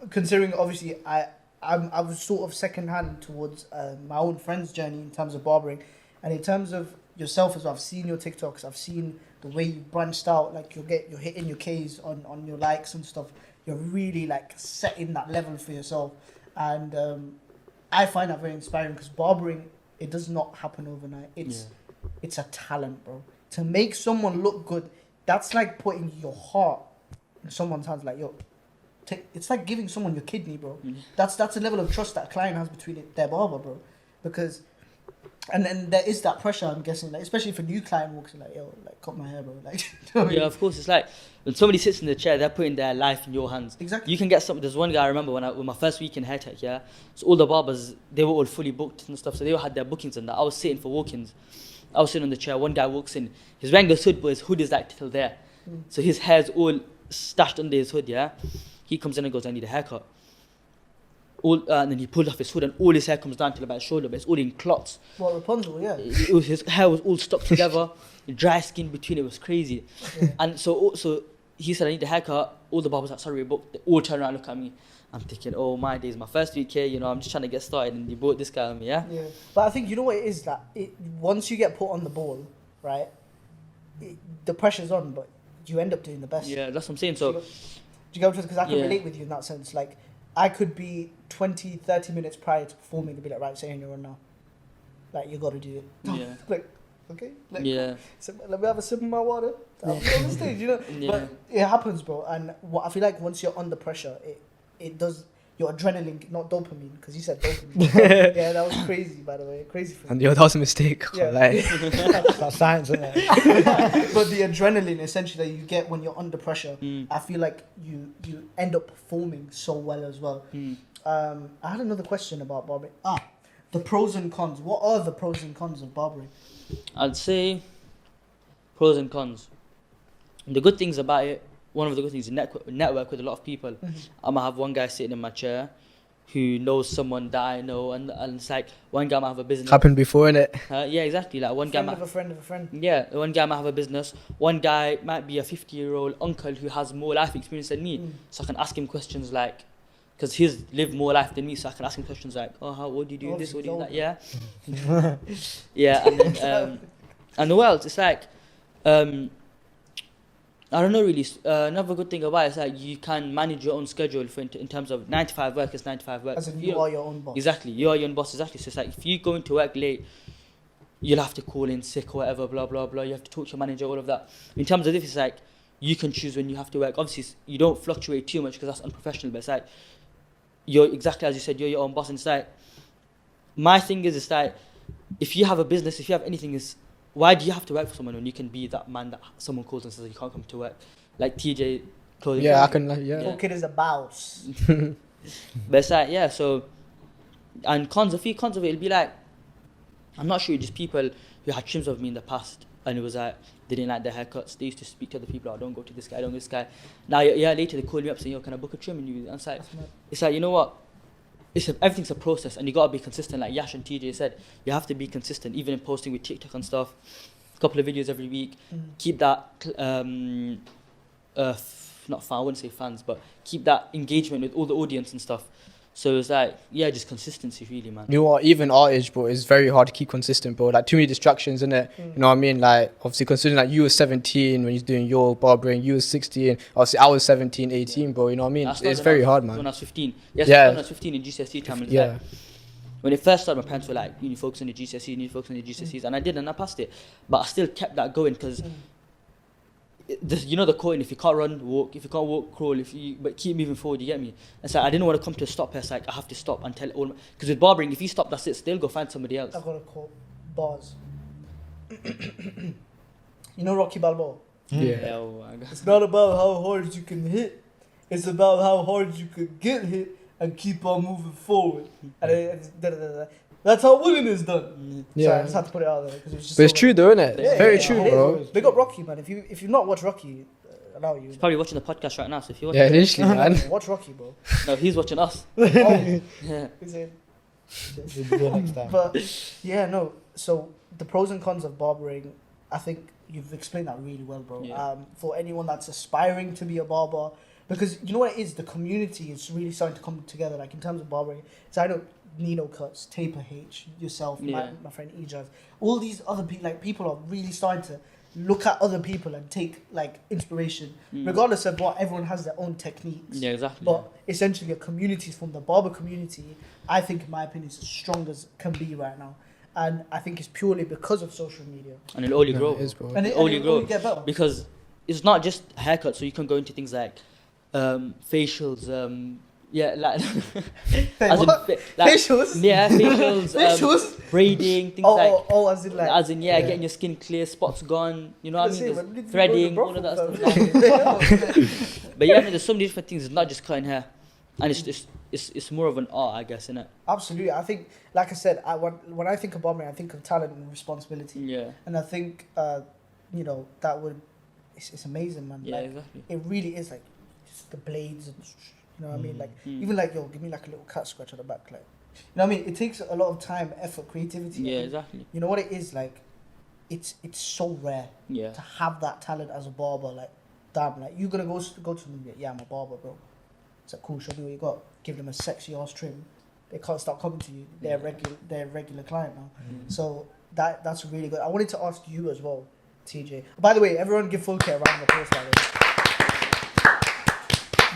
considering obviously I was sort of second hand towards my own friend's journey in terms of barbering, and in terms of yourself as well. I've seen your TikToks. I've seen the way you branched out. Like you're hitting your Ks on your likes and stuff. You're really like setting that level for yourself, and I find that very inspiring because barbering, it does not happen overnight. It's a talent, bro. To make someone look good, that's like putting your heart in someone's hands. Like, yo, it's like giving someone your kidney, bro. That's a level of trust that a client has between their barber, bro. Because, and then there is that pressure, I'm guessing, like, especially if a new client walks in, like, yo, like, cut my hair, bro. Like, you know what I mean? Yeah, of course. It's like when somebody sits in the chair, they're putting their life in your hands. Exactly. You can get some. There's one guy I remember when my first week in hair tech, yeah. So all the barbers, they were all fully booked and stuff. So they all had their bookings and that. I was sitting for walk-ins. I was sitting on the chair. One guy walks in. He's wearing a hood, but his hood is like till there. So his hair's all stashed under his hood, yeah. He comes in and goes, I need a haircut. And then he pulled off his hood and all his hair comes down to about his shoulder, but it's all in clots. Well, Rapunzel, yeah. His hair was all stuck together, dry skin between it was crazy. Yeah. And so he said, I need a haircut. All the barbers like, sorry, we booked. They all turn around and look at me. I'm thinking, oh my days, my first week here, you know, I'm just trying to get started, and you brought this guy on me, yeah? Yeah. But I think, you know what it is, that once you get put on the ball, right, the pressure's on, but you end up doing the best. Yeah, that's what I'm saying. Do So, you get what I'm because I can Yeah. relate with you in that sense. Like, I could be 20, 30 minutes prior to performing and be like, right, Saihaan, you're on now. Like, you got to do it. Yeah. Like, okay? Like, yeah. so let me have a sip of my water. I'll be on the stage, you know? Yeah. But it happens, bro. And what I feel like once you're under pressure, it does your adrenaline, not dopamine, because you said dopamine. Yeah, that was crazy, by the way. Crazy for And me. yo, that was a mistake. Yeah. Like, That's science, isn't it? But the adrenaline, essentially, that you get when you're under pressure, I feel like you end up performing so well as well. I had another question about barbering. The pros and cons. What are the pros and cons of barbering? I'd say pros and cons. The good things about it, one of the good things is network with a lot of people. I might have one guy sitting in my chair who knows someone that I know, and it's like one guy might have a business. happened before, innit? Yeah, exactly. Like one guy Friend might. of a friend of a friend. Yeah, one guy might have a business. One guy might be a 50-year-old uncle who has more life experience than me. So I can ask him questions like, because he's lived more life than me, so I can ask him questions like, oh, what do you do this, what do you do that, yeah. Yeah, and then, and what else? It's like, I don't know really. Another good thing about it is that you can manage your own schedule in terms of 9 to 5 work is 9 to 5 work. As in you are your own boss. Exactly, you are your own boss, exactly. So it's like if you go into work late, you'll have to call in sick or whatever, blah, blah, blah. You have to talk to your manager, all of that. In terms of this, it's like you can choose when you have to work. Obviously, you don't fluctuate too much because that's unprofessional, but it's like you're exactly as you said, you're your own boss. And it's like, my thing is, it's like, if you have a business, if you have anything, is why do you have to work for someone when you can be that man that someone calls and says you can't come to work? Like TJ clothing. Yeah, I can. Yeah. Full-Kit is a boss. But it's like, yeah, so, and a few cons of it, it'll be like, I'm not sure, just people who had trims of me in the past, and it was like, they didn't like their haircuts, they used to speak to other people, oh, don't go to this guy, don't go to this guy. Now, yeah, later they call me up saying, yo, can I book a trim? And it's like, you know what? Everything's a process, and you gotta be consistent. Like Yash and TJ said, you have to be consistent, even in posting with TikTok and stuff. A couple of videos every week. Keep that, not fan, I wouldn't say fans, but keep that engagement with all the audience and stuff. So it's like, yeah, just consistency, really, man. You know what? Even our age, bro, it's very hard to keep consistent, bro. Like, too many distractions, innit? You know what I mean? Like, obviously, considering like you were 17 when you're doing your barbering, you were 16. Obviously, I was 17, 18, bro. You know what I mean? It's very hard, man. When I was 15. Yes, Yeah. when I was 15 in GCSE time. And Yeah. like, when it first started, my parents were like, you need to focus on your GCSEs, you need to focus on your GCSEs. And I did, and I passed it. But I still kept that going because, you know the quote, if you can't run, walk. If you can't walk, crawl. But keep moving forward, you get me? And so I didn't want to come to a stop here. It's like, I have to stop and tell all. Because with barbering, if you stop, that's it. They'll go find somebody else. I've got a quote. Bars. You know Rocky Balboa? Yeah. Oh my God. It's not about how hard you can hit. It's about how hard you could get hit and keep on moving forward. And that's how winning is done. Yeah. Sorry, I just had to put it out there because it was just. But it's so true, though, isn't it? Yeah, It's very yeah, true, it bro. is. Big up Rocky, man. If you've not watched Rocky, allow you. He's probably watching the podcast right now, so if you watch Yeah, literally, man. Watch Rocky, bro. No, he's watching us. Oh, Yeah. is it? We'll do it next time. But yeah, no. So the pros and cons of barbering, I think you've explained that really well, bro. Yeah. For anyone that's aspiring to be a barber, because you know what it is, the community is really starting to come together. Like in terms of barbering, so I know Nino Cuts, Taper H, yourself, Yeah. my friend Ejaz, all these other people. Like people are really starting to look at other people and take like inspiration, regardless of what. Everyone has their own techniques. Yeah, exactly. But essentially, a community from the barber community, I think, in my opinion, is as strong as can be right now. And I think it's purely because of social media. And it'll only Yeah, grow. it is, bro. And It'll only grow. get better. Because it's not just haircuts, so you can go into things like facials, yeah, like, as in, what? like Facials? yeah, facials, Facials? braiding, things like, As in like. yeah, getting your skin clear, spots gone, you know what I mean? Let's There's say, man, threading, bro, all of that bro. stuff. But yeah, there's so many different things. It's not just cutting hair, and it's more of an art, I guess, isn't it? Absolutely. I think, like I said, when I think of barbering, I think of talent and responsibility. Yeah. And I think, you know, that would. It's amazing, man. Yeah, Like, exactly. it really is like just the blades and you know what I mean. Like even like give me like a little cat scratch on the back, like you know what I mean. It takes a lot of time, effort, creativity. Yeah, and exactly. You know what it is like. It's so rare Yeah. to have that talent as a barber. Like damn, like you're gonna go to them. Yeah, I'm a barber, bro. It's like cool. Show me what you got. Give them a sexy ass trim. They can't start coming to you. They're a regular client now. So that's really good. I wanted to ask you as well, TJ. By the way, everyone give Fullkit a round of applause, by the way.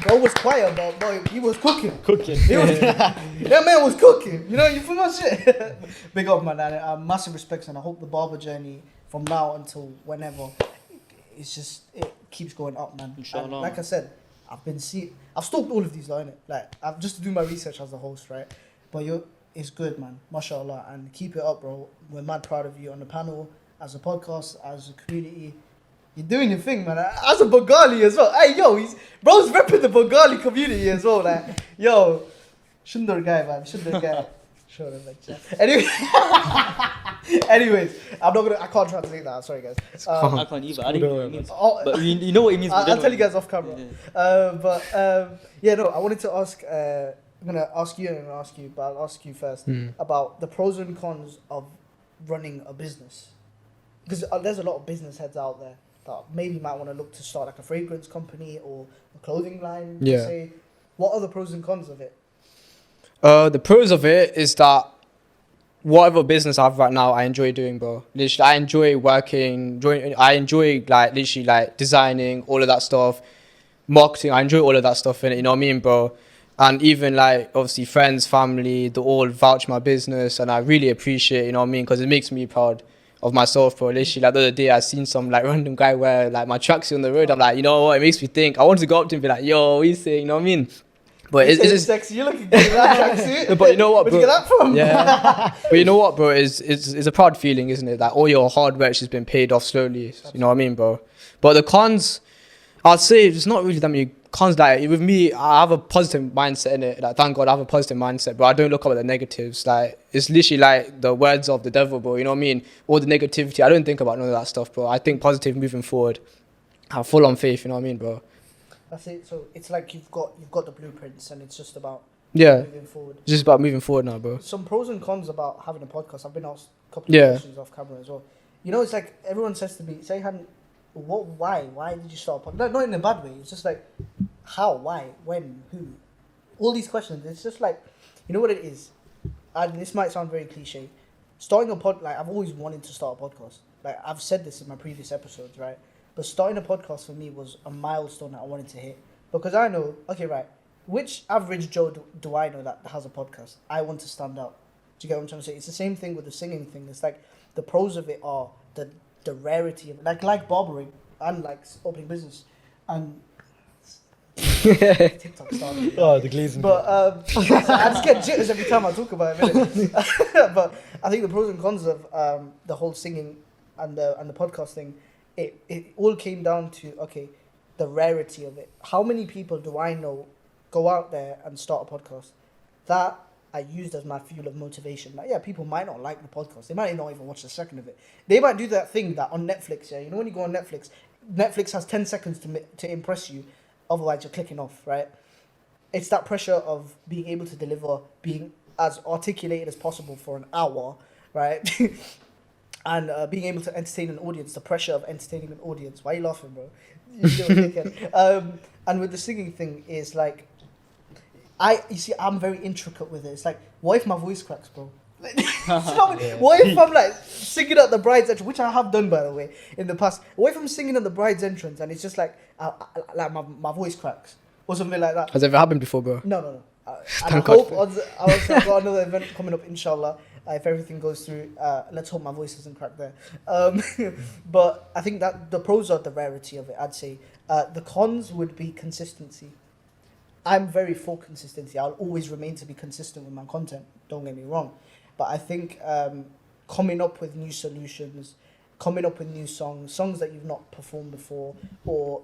Bro was quiet, but boy, he was cooking. That man was cooking. You know, you feel my shit. Big up, man. And massive respects, and I hope the barber journey from now until whenever, it keeps going up, man. Inshallah. And like I said, I've stalked all of these, like, innit? Like, I've just to do my research as the host, right? But it's good, man. MashaAllah, and keep it up, bro. We're mad proud of you on the panel, as a podcast, as a community. You're doing your thing, man. As a Bengali as well. Hey, yo, bro's repping the Bengali community as well. Like, yo, Shundar guy, man. Shundar guy. Sure, anyway, anyways, I can't translate that. Sorry, guys. I can't either. I don't know what it means. Oh, But you know what it means. I'll tell you guys off camera. Yeah. Yeah, no, I wanted to ask. I'm gonna ask you and I'm gonna ask you, but I'll ask you first about the pros and cons of running a business, because there's a lot of business heads out there that maybe might want to look to start like a fragrance company or a clothing line. Yeah. Say, What are the pros and cons of it? The pros of it is that whatever business I have right now, I enjoy doing, bro. Literally, I enjoy working. I enjoy like literally like designing, all of that stuff, marketing. I enjoy all of that stuff, and you know what I mean, bro. And even like obviously friends, family, they all vouch my business, and I really appreciate, you know what I mean, because it makes me proud of myself, bro. Literally, like the other day, I seen some like random guy wear like my tracksuit on the road. I'm like, you know what? It makes me think. I wanted to go up to him and be like, yo, what you saying? You know what I mean? But It's sexy. You're looking good in that tracksuit. But you know what, Where'd bro? you get that from? Yeah. But you know what, bro? It's a proud feeling, isn't it? That all your hard work has been paid off slowly. You know what I mean, bro? But the cons, I'd say it's not really that many cons. Like with me, I have a positive mindset in it. Like thank God I have a positive mindset, but I don't look up at the negatives. Like it's literally like the words of the devil, bro. You know what I mean? All the negativity. I don't think about none of that stuff, bro. I think positive moving forward. I have full on faith. You know what I mean, bro? That's it. So it's like you've got the blueprints, and it's just about Yeah. moving forward. It's just about moving forward now, bro. Some pros and cons about having a podcast. I've been asked a couple of Yeah. questions off camera as well. You know, it's like everyone says to me, Saihaan, why did you start a podcast? No, not in a bad way. It's just like, how, why, when, who? All these questions. It's just like, you know what it is? And this might sound very cliche. Starting a like I've always wanted to start a podcast. Like I've said this in my previous episodes, right? But starting a podcast for me was a milestone that I wanted to hit. Because I know, okay, right, which average Joe do I know that has a podcast? I want to stand out. Do you get what I'm trying to say? It's the same thing with the singing thing. It's like the pros of it are the rarity of it. Like barbering and like opening business. And TikTok started. Oh, the glazing. But I just get jitters every time I talk about it. But I think the pros and cons of the whole singing and the podcast thing, it all came down to, okay, the rarity of it. How many people do I know go out there and start a podcast? That I used as my fuel of motivation. Like, yeah, people might not like the podcast. They might not even watch a second of it. They might do that thing that on Netflix, yeah, you know when you go on Netflix, Netflix has 10 seconds to impress you. Otherwise, you're clicking off, right? It's that pressure of being able to deliver, being as articulated as possible for an hour, right? And being able to entertain an audience, the pressure of entertaining an audience. Why are you laughing, bro? You're still a dickhead. And with the singing thing, is like, you see, I'm very intricate with it. It's like, what if my voice cracks, bro? What if I'm like singing at the bride's entrance, which I have done, by the way, in the past. What if I'm singing at the bride's entrance and it's just like my voice cracks or something like that? Has it ever happened before, bro? No. And I Thank God. hope I've got another event coming up, inshallah. If everything goes through, let's hope my voice doesn't crack there. But I think that the pros are the rarity of it, I'd say. The cons would be consistency. I'm very for consistency. I'll always remain to be consistent with my content. Don't get me wrong. But I think coming up with new solutions, coming up with new songs that you've not performed before, or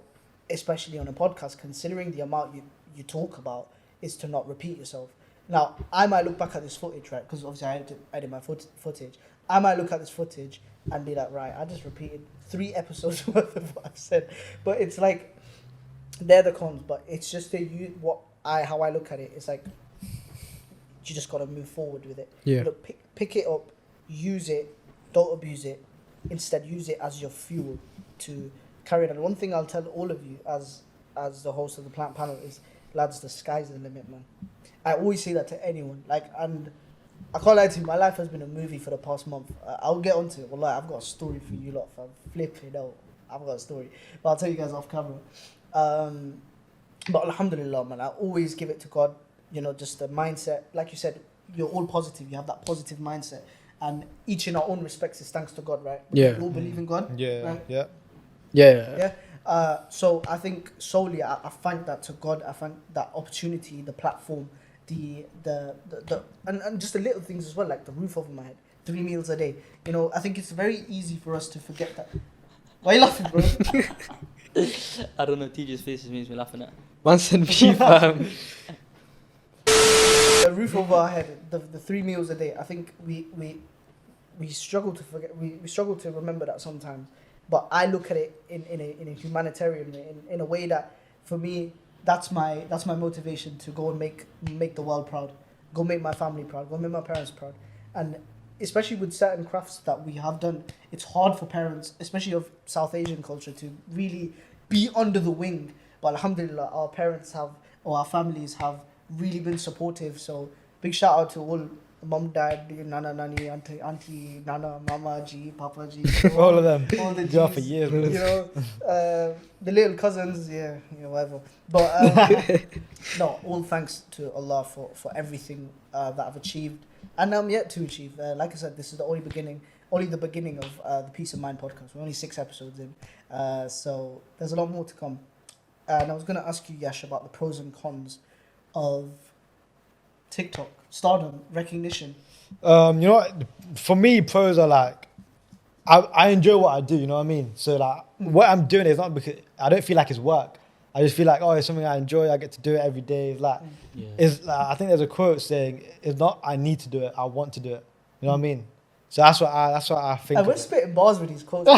especially on a podcast, considering the amount you talk about, is to not repeat yourself. Now, I might look back at this footage, right? Because obviously I edit my footage. I might look at this footage and be like, right, I just repeated 3 episodes worth of what I've said. But it's like, they're the cons. But it's just how I look at it. It's like, you just got to move forward with it. Yeah. Look, pick it up, use it, don't abuse it. Instead, use it as your fuel to carry on. And one thing I'll tell all of you as the host of the plant panel is, lads, the sky's the limit, man. I always say that to anyone. And I can't lie to you, my life has been a movie for the past month. I'll get onto it. Wallah, I've got a story for you lot, fam. Flipping out. I've got a story. But I'll tell you guys off camera. But alhamdulillah, man, I always give it to God. You know, just the mindset. Like you said, you're all positive. You have that positive mindset. And each in our own respects is thanks to God, right? Yeah. We all believe in God. Yeah, right? yeah. Yeah. So I think solely I thank that to God. I thank that opportunity, the platform, and just the little things as well, like the roof over my head, 3 meals a day. You know, I think it's very easy for us to forget that. Why are you laughing, bro? I don't know, TJ's faces makes me laughing at. Man said beef, fam. The roof over our head, the 3 meals a day. I think we struggle to forget. We struggle to remember that sometimes. But I look at it in a humanitarian way, in a way that, for me, that's my motivation to go and make the world proud, go make my family proud, go make my parents proud. And especially with certain crafts that we have done, it's hard for parents, especially of South Asian culture, to really be under the wing. But alhamdulillah, our parents have or our families have really been supportive. So big shout out to all mom, dad, nana, nani, auntie, nana, mama, G, papa, G, All of them. all the Go on for Gs, years, you bro. know, the little cousins, yeah, whatever. But no, all thanks to Allah for everything that I've achieved and I'm yet to achieve. Like I said, this is only the beginning of the Peace of Mind podcast. We're only 6 episodes in, so there's a lot more to come. And I was going to ask you, Yash, about the pros and cons of TikTok, stardom, recognition. You know what? For me, pros are like, I enjoy what I do, you know what I mean? So like, what I'm doing is not because, I don't feel like it's work. I just feel like, oh, it's something I enjoy, I get to do it every day. It's like, it's like, I think there's a quote saying, it's not I need to do it, I want to do it. You know what I mean? So that's what I think. And we're of it. spitting bars with these quotes.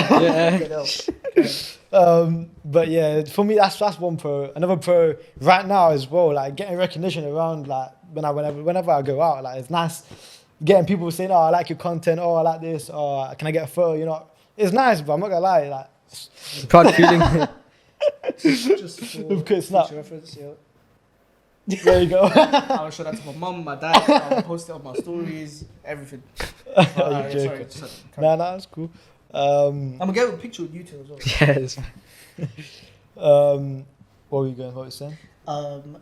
But yeah, for me, that's one pro. Another pro right now as well, like getting recognition around, like whenever I go out, like it's nice getting people saying, oh, I like your content, oh, I like this, or can I get a photo? You know, it's nice, but I'm not gonna lie, like Proud feeling. Just for It's not. future reference, yeah. There you go. I'll show that to my mum, my dad. I'll post it on my stories, everything. Are Yeah, you sorry, joking? just, Nah, that's cool. I'm gonna get a picture with you two as well. Yes. What were you going? What were you saying?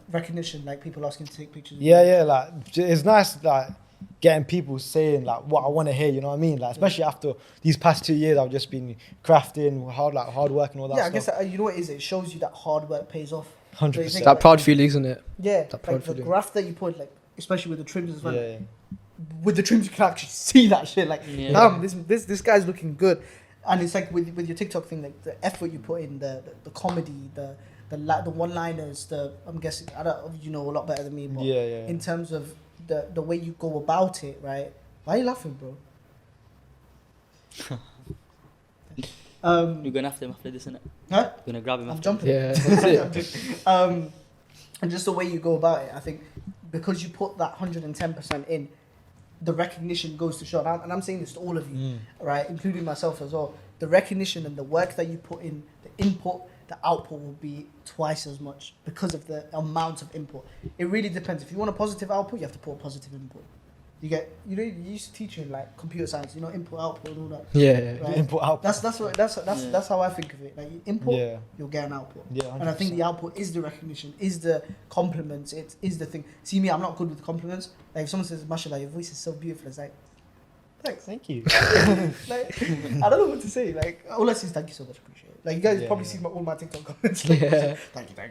Recognition, like people asking to take pictures. Yeah, like it's nice, like getting people saying like what I want to hear. You know what I mean? Like especially after these past 2 years, I've just been crafting, hard work and all that. Yeah, I stuff. guess you know what it is. It shows you that hard work pays off. 100%. That proud feeling, isn't it? Yeah, That like proud the feeling. graph that you put, like especially with the trims as well. Yeah. With the trims, you can actually see that shit. Like, Yeah. damn, this guy's looking good. And it's like with your TikTok thing, like the effort you put in, the comedy, the one-liners, I'm guessing I don't, you know a lot better than me, but Yeah. in terms of the way you go about it, right? Why are you laughing, bro? You're gonna have him after this, innit? Huh? You're gonna grab him I'm after. jumping. Yeah, that's it. And just the way you go about it, I think because you put that 110% in, the recognition goes to show. And I'm saying this to all of you, right, including myself as well. The recognition and the work that you put in, the input, the output will be twice as much because of the amount of input. It really depends. If you want a positive output, you have to put a positive input. You used to teach you in like computer science, you know, input, output, and all that. Yeah. Right? Input output. That's how I think of it. Like you input, Yeah. you'll get an output. Yeah, And I think the output is the recognition, is the compliments, it is the thing. See me, I'm not good with compliments. Like if someone says, "Mashallah, your voice is so beautiful," it's like, thanks. Thank you. Like I don't know what to say. Like all I say is thank you so much, appreciate it. Like you guys probably see all my TikTok comments. Like, Yeah. thank you. I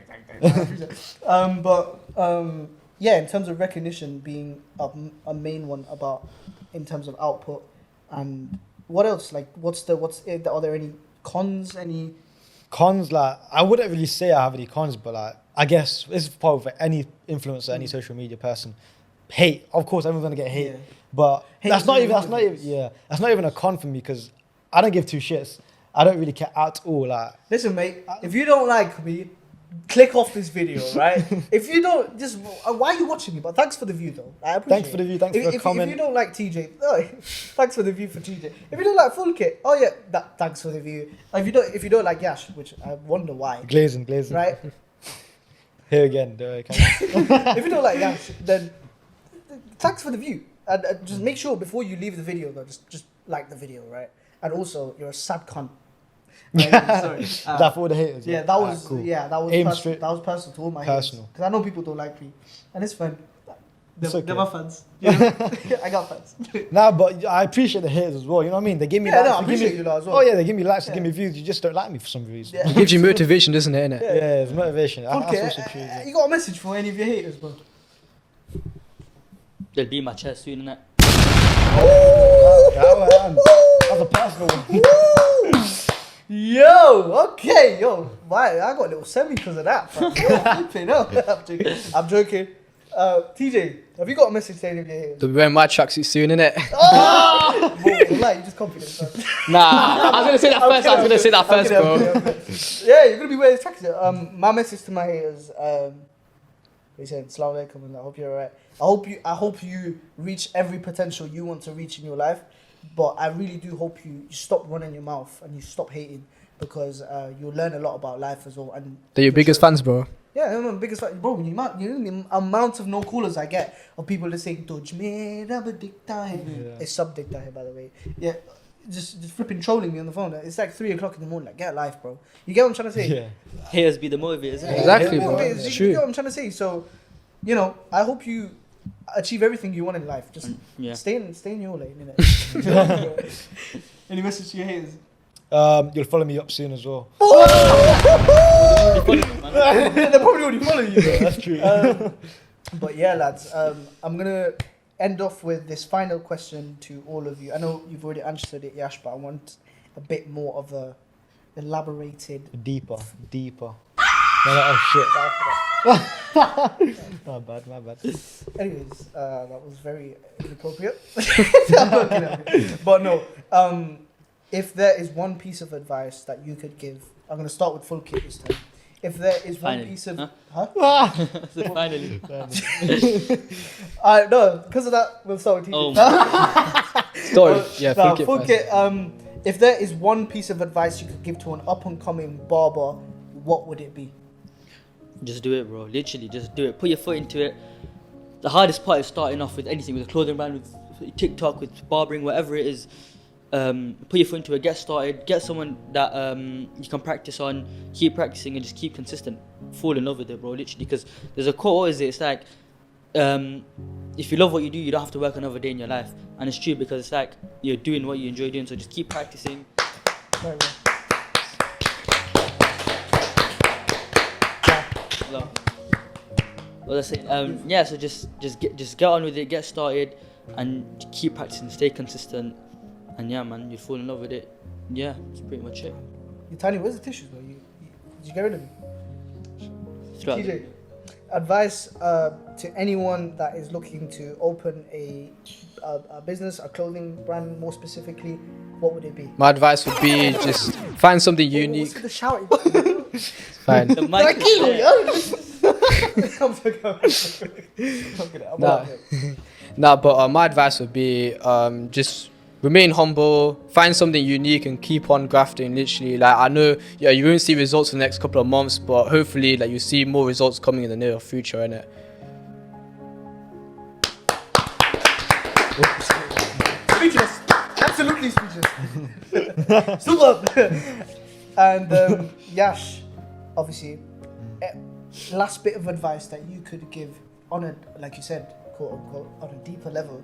appreciate it. Yeah, in terms of recognition being a main one about in terms of output, and what else? Like are there any cons? Any Cons, like I wouldn't really say I have any cons, but like I guess this is probably for any influencer, any social media person. Hate, of course, everyone's gonna get hate, Yeah. but Hate that's is not really even that's not even a con for me because I don't give two shits. I don't really care at all. Like Listen, mate, if you don't like me, click off this video, right? If you don't, just why are you watching me? But thanks for the view, though. I appreciate Thanks for the view, thanks it. for the If comment. you don't like TJ, thanks for the view for TJ. If you don't like Full Kit, oh yeah, thanks for the view. If you don't like Yash, which I wonder why, glazing. right? Here again. If you don't like Yash, then thanks for the view. And just make sure before you leave the video, though, just like the video, right? And also, you're a sad cunt. Sorry. That for all the haters. Yeah, that was cool. that was Aim personal. straight. That was personal to all my Personal. because I know people don't like me, and it's fine. It's They're okay. my fans. You know? I got fans. Nah, but I appreciate the haters as well. You know what I mean? They give me Yeah, likes. no, I they give appreciate me, you lot as well. Oh yeah, they give me likes, Yeah. they give me views. You just don't like me for some reason. Yeah. It gives you motivation, doesn't it? Innit? Yeah, it's motivation. That's Okay, also true. Yeah. you got a message for any of your haters, bro? They'll be in my chest soon, innit? That's a personal one. Yo, okay, yo, why I got a little semi because of that. Fam. Yo, flipping hell. I'm joking. TJ, have you got a message to any of your haters? They'll be wearing my tracksuit soon, innit? Oh! Like, you just confident, fam. Nah, I was gonna say that first. I was gonna say that first, bro. Okay. Yeah, you're gonna be wearing tracksuit. My message to my haters, they said, "Assalamu alaikum," and I hope you're alright. I hope you reach every potential you want to reach in your life, but I really do hope you stop running your mouth and you stop hating because you'll learn a lot about life as well. And They're your biggest fans, bro. Yeah, I'm the biggest fan. Bro, you know the amount of no callers I get of people that say, Doj me rab dikta hai. It's sub dikta hai, by the way. Yeah, just flipping trolling me on the phone. It's like 3 o'clock in the morning. Like, get a life, bro. You get what I'm trying to say? Yeah. Haters be the motivators, isn't it? Exactly, bro. Okay, It's you true. get what I'm trying to say? So, you know, I hope you achieve everything you want in life. Just Yeah. stay in your lane, innit? Any message to your haters? You'll follow me up soon as well. They probably already follow you. Bro. That's true. But yeah, lads, I'm gonna end off with this final question to all of you. I know you've already answered it, Yash, but I want a bit more of a elaborated. Deeper. Oh shit. My bad. Anyways, that was very inappropriate. But no, if there is one piece of advice that you could give, I'm gonna start with full kit this time. If there is one Finally. piece of, So finally. no, because of that, we'll start with Oh. TJ. Story. Yeah, No, full full kit. kit. If there is one piece of advice you could give to an up-and-coming barber, what would it be? Just do it, bro. Literally, just do it. Put your foot into it. The hardest part is starting off with anything, with a clothing brand, with TikTok, with barbering, whatever it is. Put your foot into it. Get started. Get someone that you can practice on. Keep practicing and just keep consistent. Fall in love with it, bro. Literally, because there's a quote. What is it? It's like, if you love what you do, you don't have to work another day in your life. And it's true, because it's like you're doing what you enjoy doing. So just keep practicing. Very well. Well, that's it. Yeah, so just get on with it, get started, and keep practicing, stay consistent, and yeah, man, you fall in love with it. Yeah, that's pretty much it. Tiny, where's the tissues, bro? Did you get rid of them? Throughout TJ, advice to anyone that is looking to open a business, a clothing brand more specifically, what would it be? My advice would be just find something What's unique. with the shouting? Fine. The mic is there. I'm kidding. Nah. Nah, but my advice would be just remain humble, find something unique, and keep on grafting. Literally, like I know, yeah, you won't see results in the next couple of months, but hopefully, like you see more results coming in the near future, innit? Speechless. Absolutely speechless. Super. And Yash, obviously, last bit of advice that you could give on a, like you said, quote unquote, on a deeper level,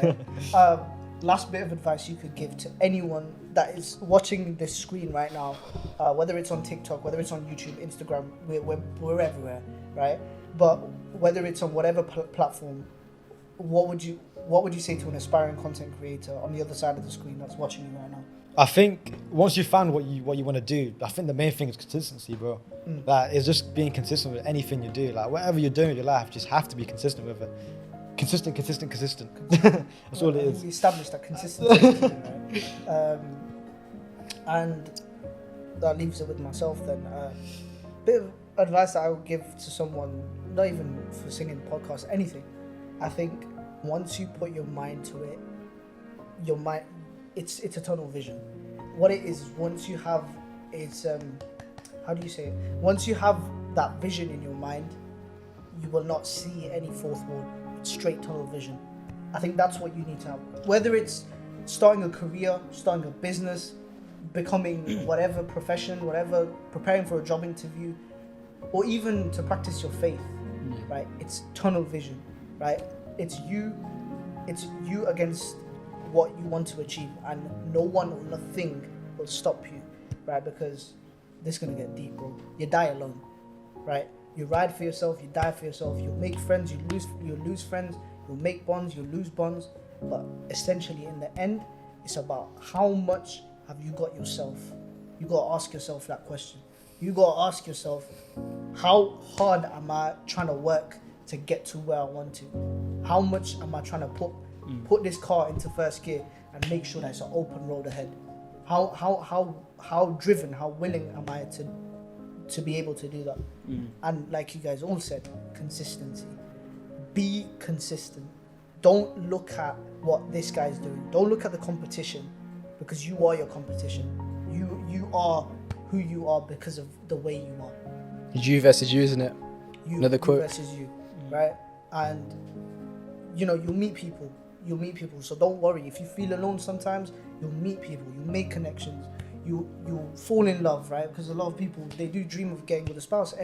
right? Last bit of advice you could give to anyone that is watching this screen right now, whether it's on TikTok, whether it's on YouTube, Instagram, we're everywhere, right? But whether it's on whatever platform, what would you say to an aspiring content creator on the other side of the screen that's watching you right now? I think once you found what you want to do, I think the main thing is consistency, bro. Like, it's just being consistent with anything you do. Like, whatever you're doing in your life, just have to be consistent with it. Consistent. That's all it is. We established that consistency, right? And that leaves it with myself then. Bit of advice that I would give to someone, not even for singing, podcast, anything. I think once you put your mind to it, your mind, it's a tunnel vision. What it is once you have, it's how do you say it? Once you have that vision in your mind, you will not see any fourth wall. It's straight tunnel vision. I think that's what you need to have. Whether it's starting a career, starting a business, becoming whatever profession, whatever, preparing for a job interview, or even to practice your faith, right? It's tunnel vision, right? It's you against what you want to achieve, and no one or nothing will stop you, right? Because this is gonna get deep, bro. You die alone, right? You ride for yourself, you die for yourself. You make friends, you lose friends. You make bonds, you lose bonds. But essentially, in the end, it's about how much have you got yourself. You gotta ask yourself that question. You gotta ask yourself, how hard am I trying to work to get to where I want to? How much am I trying to put this car into first gear and make sure that it's an open road ahead? How driven, how willing am I to be able to do that? And like you guys all said, consistency. Be consistent. Don't look at what this guy's doing. Don't look at the competition, because you are your competition. You are who you are because of the way you are. You versus you, isn't it? You, Another you quote. versus you, right? And you know, you'll meet people. So don't worry. If you feel alone sometimes, you'll meet people. You make connections. You fall in love, right? Because a lot of people, they do dream of getting with a spouse.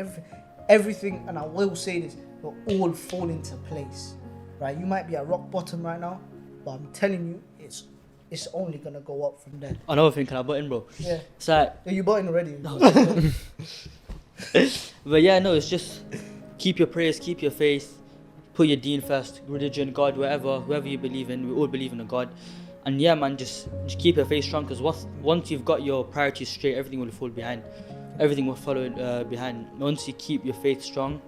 Everything, and I will say this, will all fall into place, right? You might be at rock bottom right now, but I'm telling you, it's only gonna go up from there. Another thing, can I butt in, bro? Yeah. It's like, Yeah, you bought in already. but yeah, no, it's just keep your prayers, keep your faith, put your deen first, religion, God, whoever you believe in. We all believe in a God. And yeah, man, just keep your faith strong, because once you've got your priorities straight, everything will fall behind. Everything will follow behind. Once you keep your faith strong,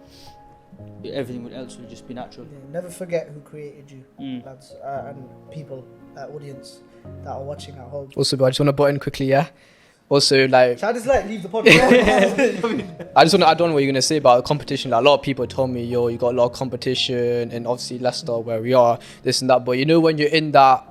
everything else will just be natural. Yeah, never forget who created you, lads, and people, audience that are watching at home. Also, bro, I just want to butt in quickly, yeah? Also, like, Should I just leave the podcast? I just want to add on what you're going to say about competition. Like, a lot of people told me, yo, you got a lot of competition, and obviously Leicester, where we are, this and that. But you know, when you're in that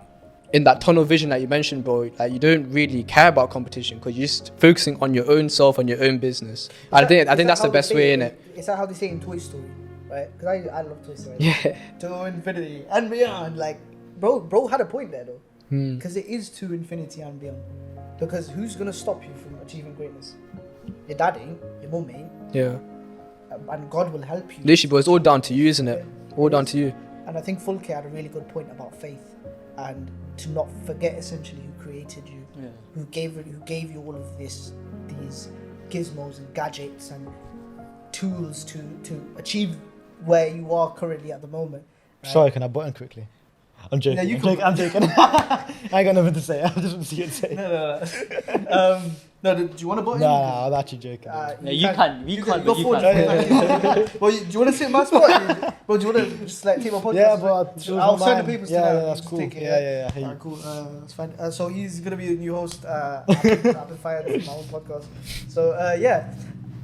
tunnel vision that you mentioned, bro, like, you don't really care about competition because you're just focusing on your own self and your own business. I think that's the best way, innit? Is that how they say in Toy Story, right? Because I love Toy Story. Yeah. To infinity and beyond. Like, bro had a point there, though. Hmm. Because it is to infinity and beyond. Because who's going to stop you from achieving greatness? Your dad ain't, your mum ain't, Yeah. and God will help you. Literally, bro, it's all down to you, isn't it? All down to you. And I think Fulke had a really good point about faith and to not forget essentially who created you, who gave you all of these gizmos and gadgets and tools to achieve where you are currently at the moment. Right? Sorry, can I button quickly? I'm joking. Yeah, you I'm joking. I ain't got nothing to say. I just want to see you say. No, do you want to button? Nah, I'm actually joking. You can't. Go forward. Well, do you want to sit in my spot? Well, do you want to just like take my podcast? Yeah, but I'll sign the papers yeah, tonight. yeah, that's Just cool. take it, Yeah. Alright, cool. That's fine. So he's gonna be the new host. I've been fired from my own podcast. So yeah,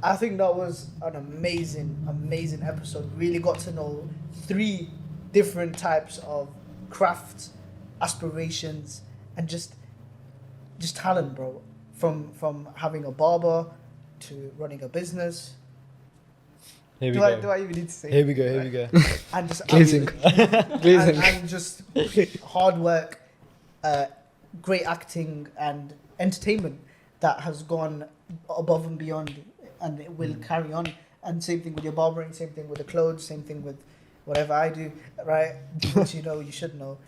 I think that was an amazing episode. Really got to know 3 different types of crafts, aspirations, and just talent, bro. From having a barber to running a business. Here we Do go. I even need to say? Here we go. And just Glazing. Glazing. and just hard work, great acting and entertainment that has gone above and beyond, and it will carry on. And same thing with your barbering, same thing with the clothes, same thing with whatever I do, right? Which you should know.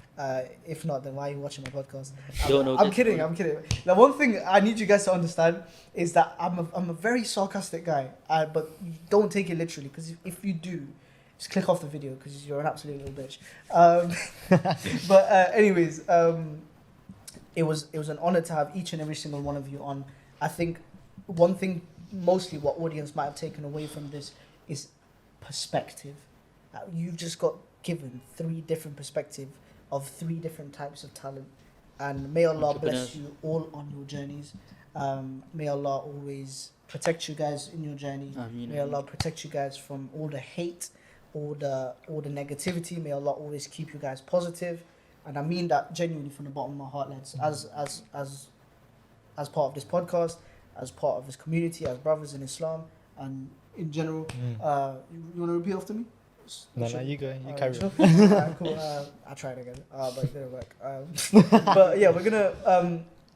If not, then why are you watching my podcast? I'm kidding. The one thing I need you guys to understand is that I'm a very sarcastic guy, but don't take it literally, because if you do, just click off the video because you're an absolute little bitch. But anyways, it was an honor to have each and every single one of you on. I think one thing, mostly what audience might have taken away from this, is perspective. You've just got given 3 different perspectives of 3 different types of talent, and may Allah bless you all on your journeys. May Allah always protect you guys in your journey. May Allah protect you guys from all the hate, all the negativity. May Allah always keep you guys positive, and I mean that genuinely from the bottom of my heart, lads. As part of this podcast, as part of this community, as brothers in Islam, and in general. You want to repeat after me? No, you go. You carry on. Alright, cool. I tried again, but it didn't work. But yeah, we're gonna.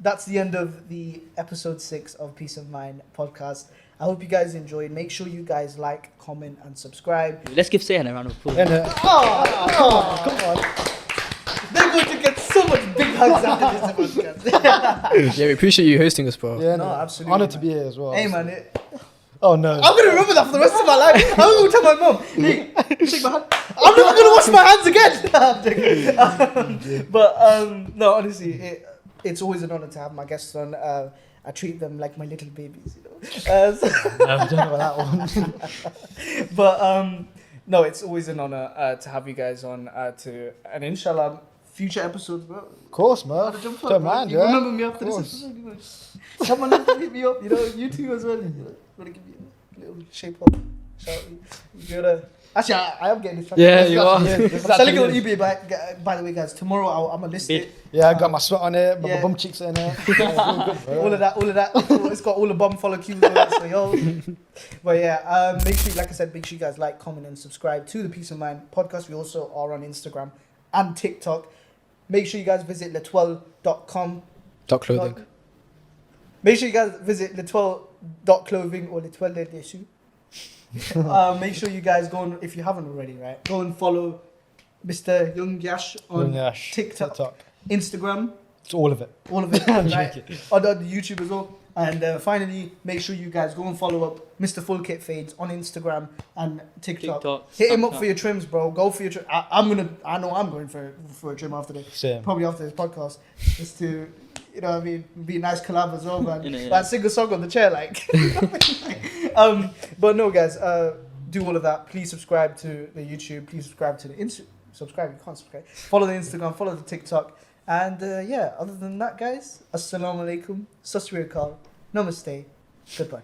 That's the end of the episode 6 of Peace of Mind podcast. I hope you guys enjoyed. Make sure you guys like, comment, and subscribe. Let's give Saihaan a round of applause. Come on. They're going to get so much big hugs after this podcast. Yeah, we appreciate you hosting us, bro. Yeah, No, no, absolutely, Honored to man. be here as well. Hey man, Oh no. I'm gonna remember that for the rest of my life. I'm gonna tell my mom, hey, shake my hand. I'm never gonna wash my hands again. I'm joking. But no, honestly, it's always an honor to have my guests on. I treat them like my little babies, you know. I don't know about that one. But no, it's always an honor to have you guys on. And inshallah, future episodes, bro. Of course, man. Don't mind, You yeah. remember me after this episode? Someone hit me up, you know, you too as well. You know, wanna give you a little shape up. Shout out. You gotta Actually, I am getting distracted. Yeah, you are. I'm selling it on eBay, by the way, guys. Tomorrow I'm gonna list Bid. it. Yeah, I got my sweat on it, my Yeah. bum cheeks in it. Yeah, All of that. It's got all the bum follow cues on it. So yo, but yeah, make sure, like I said, make sure you guys like, comment, and subscribe to the Peace of Mind podcast. We also are on Instagram and TikTok. Make sure you guys visit letoile.com. Dot clothing. Make sure you guys visit letoile.clothing or Letoile dessus. Make sure you guys go on, if you haven't already, right? Go and follow Mr. Young Yash on Yash, TikTok, Instagram, It's all of it. all of it, right? On the YouTube as well. And finally, make sure you guys go and follow up Mr. Fullkitfadez on Instagram and TikTok. Hit him up for your trims, bro. Go for your trim. I know I'm going for a trim after this. Same. Probably after this podcast, just to, you know what I mean, be a nice collab as well, man. Yeah. Like, sing a song on the chair, like. But no, guys, do all of that. Please subscribe to the YouTube. Please subscribe to the subscribe. You can't subscribe. Follow the Instagram. Follow the TikTok. And yeah, other than that, guys, assalamu alaikum, sasriyakal, namaste, goodbye.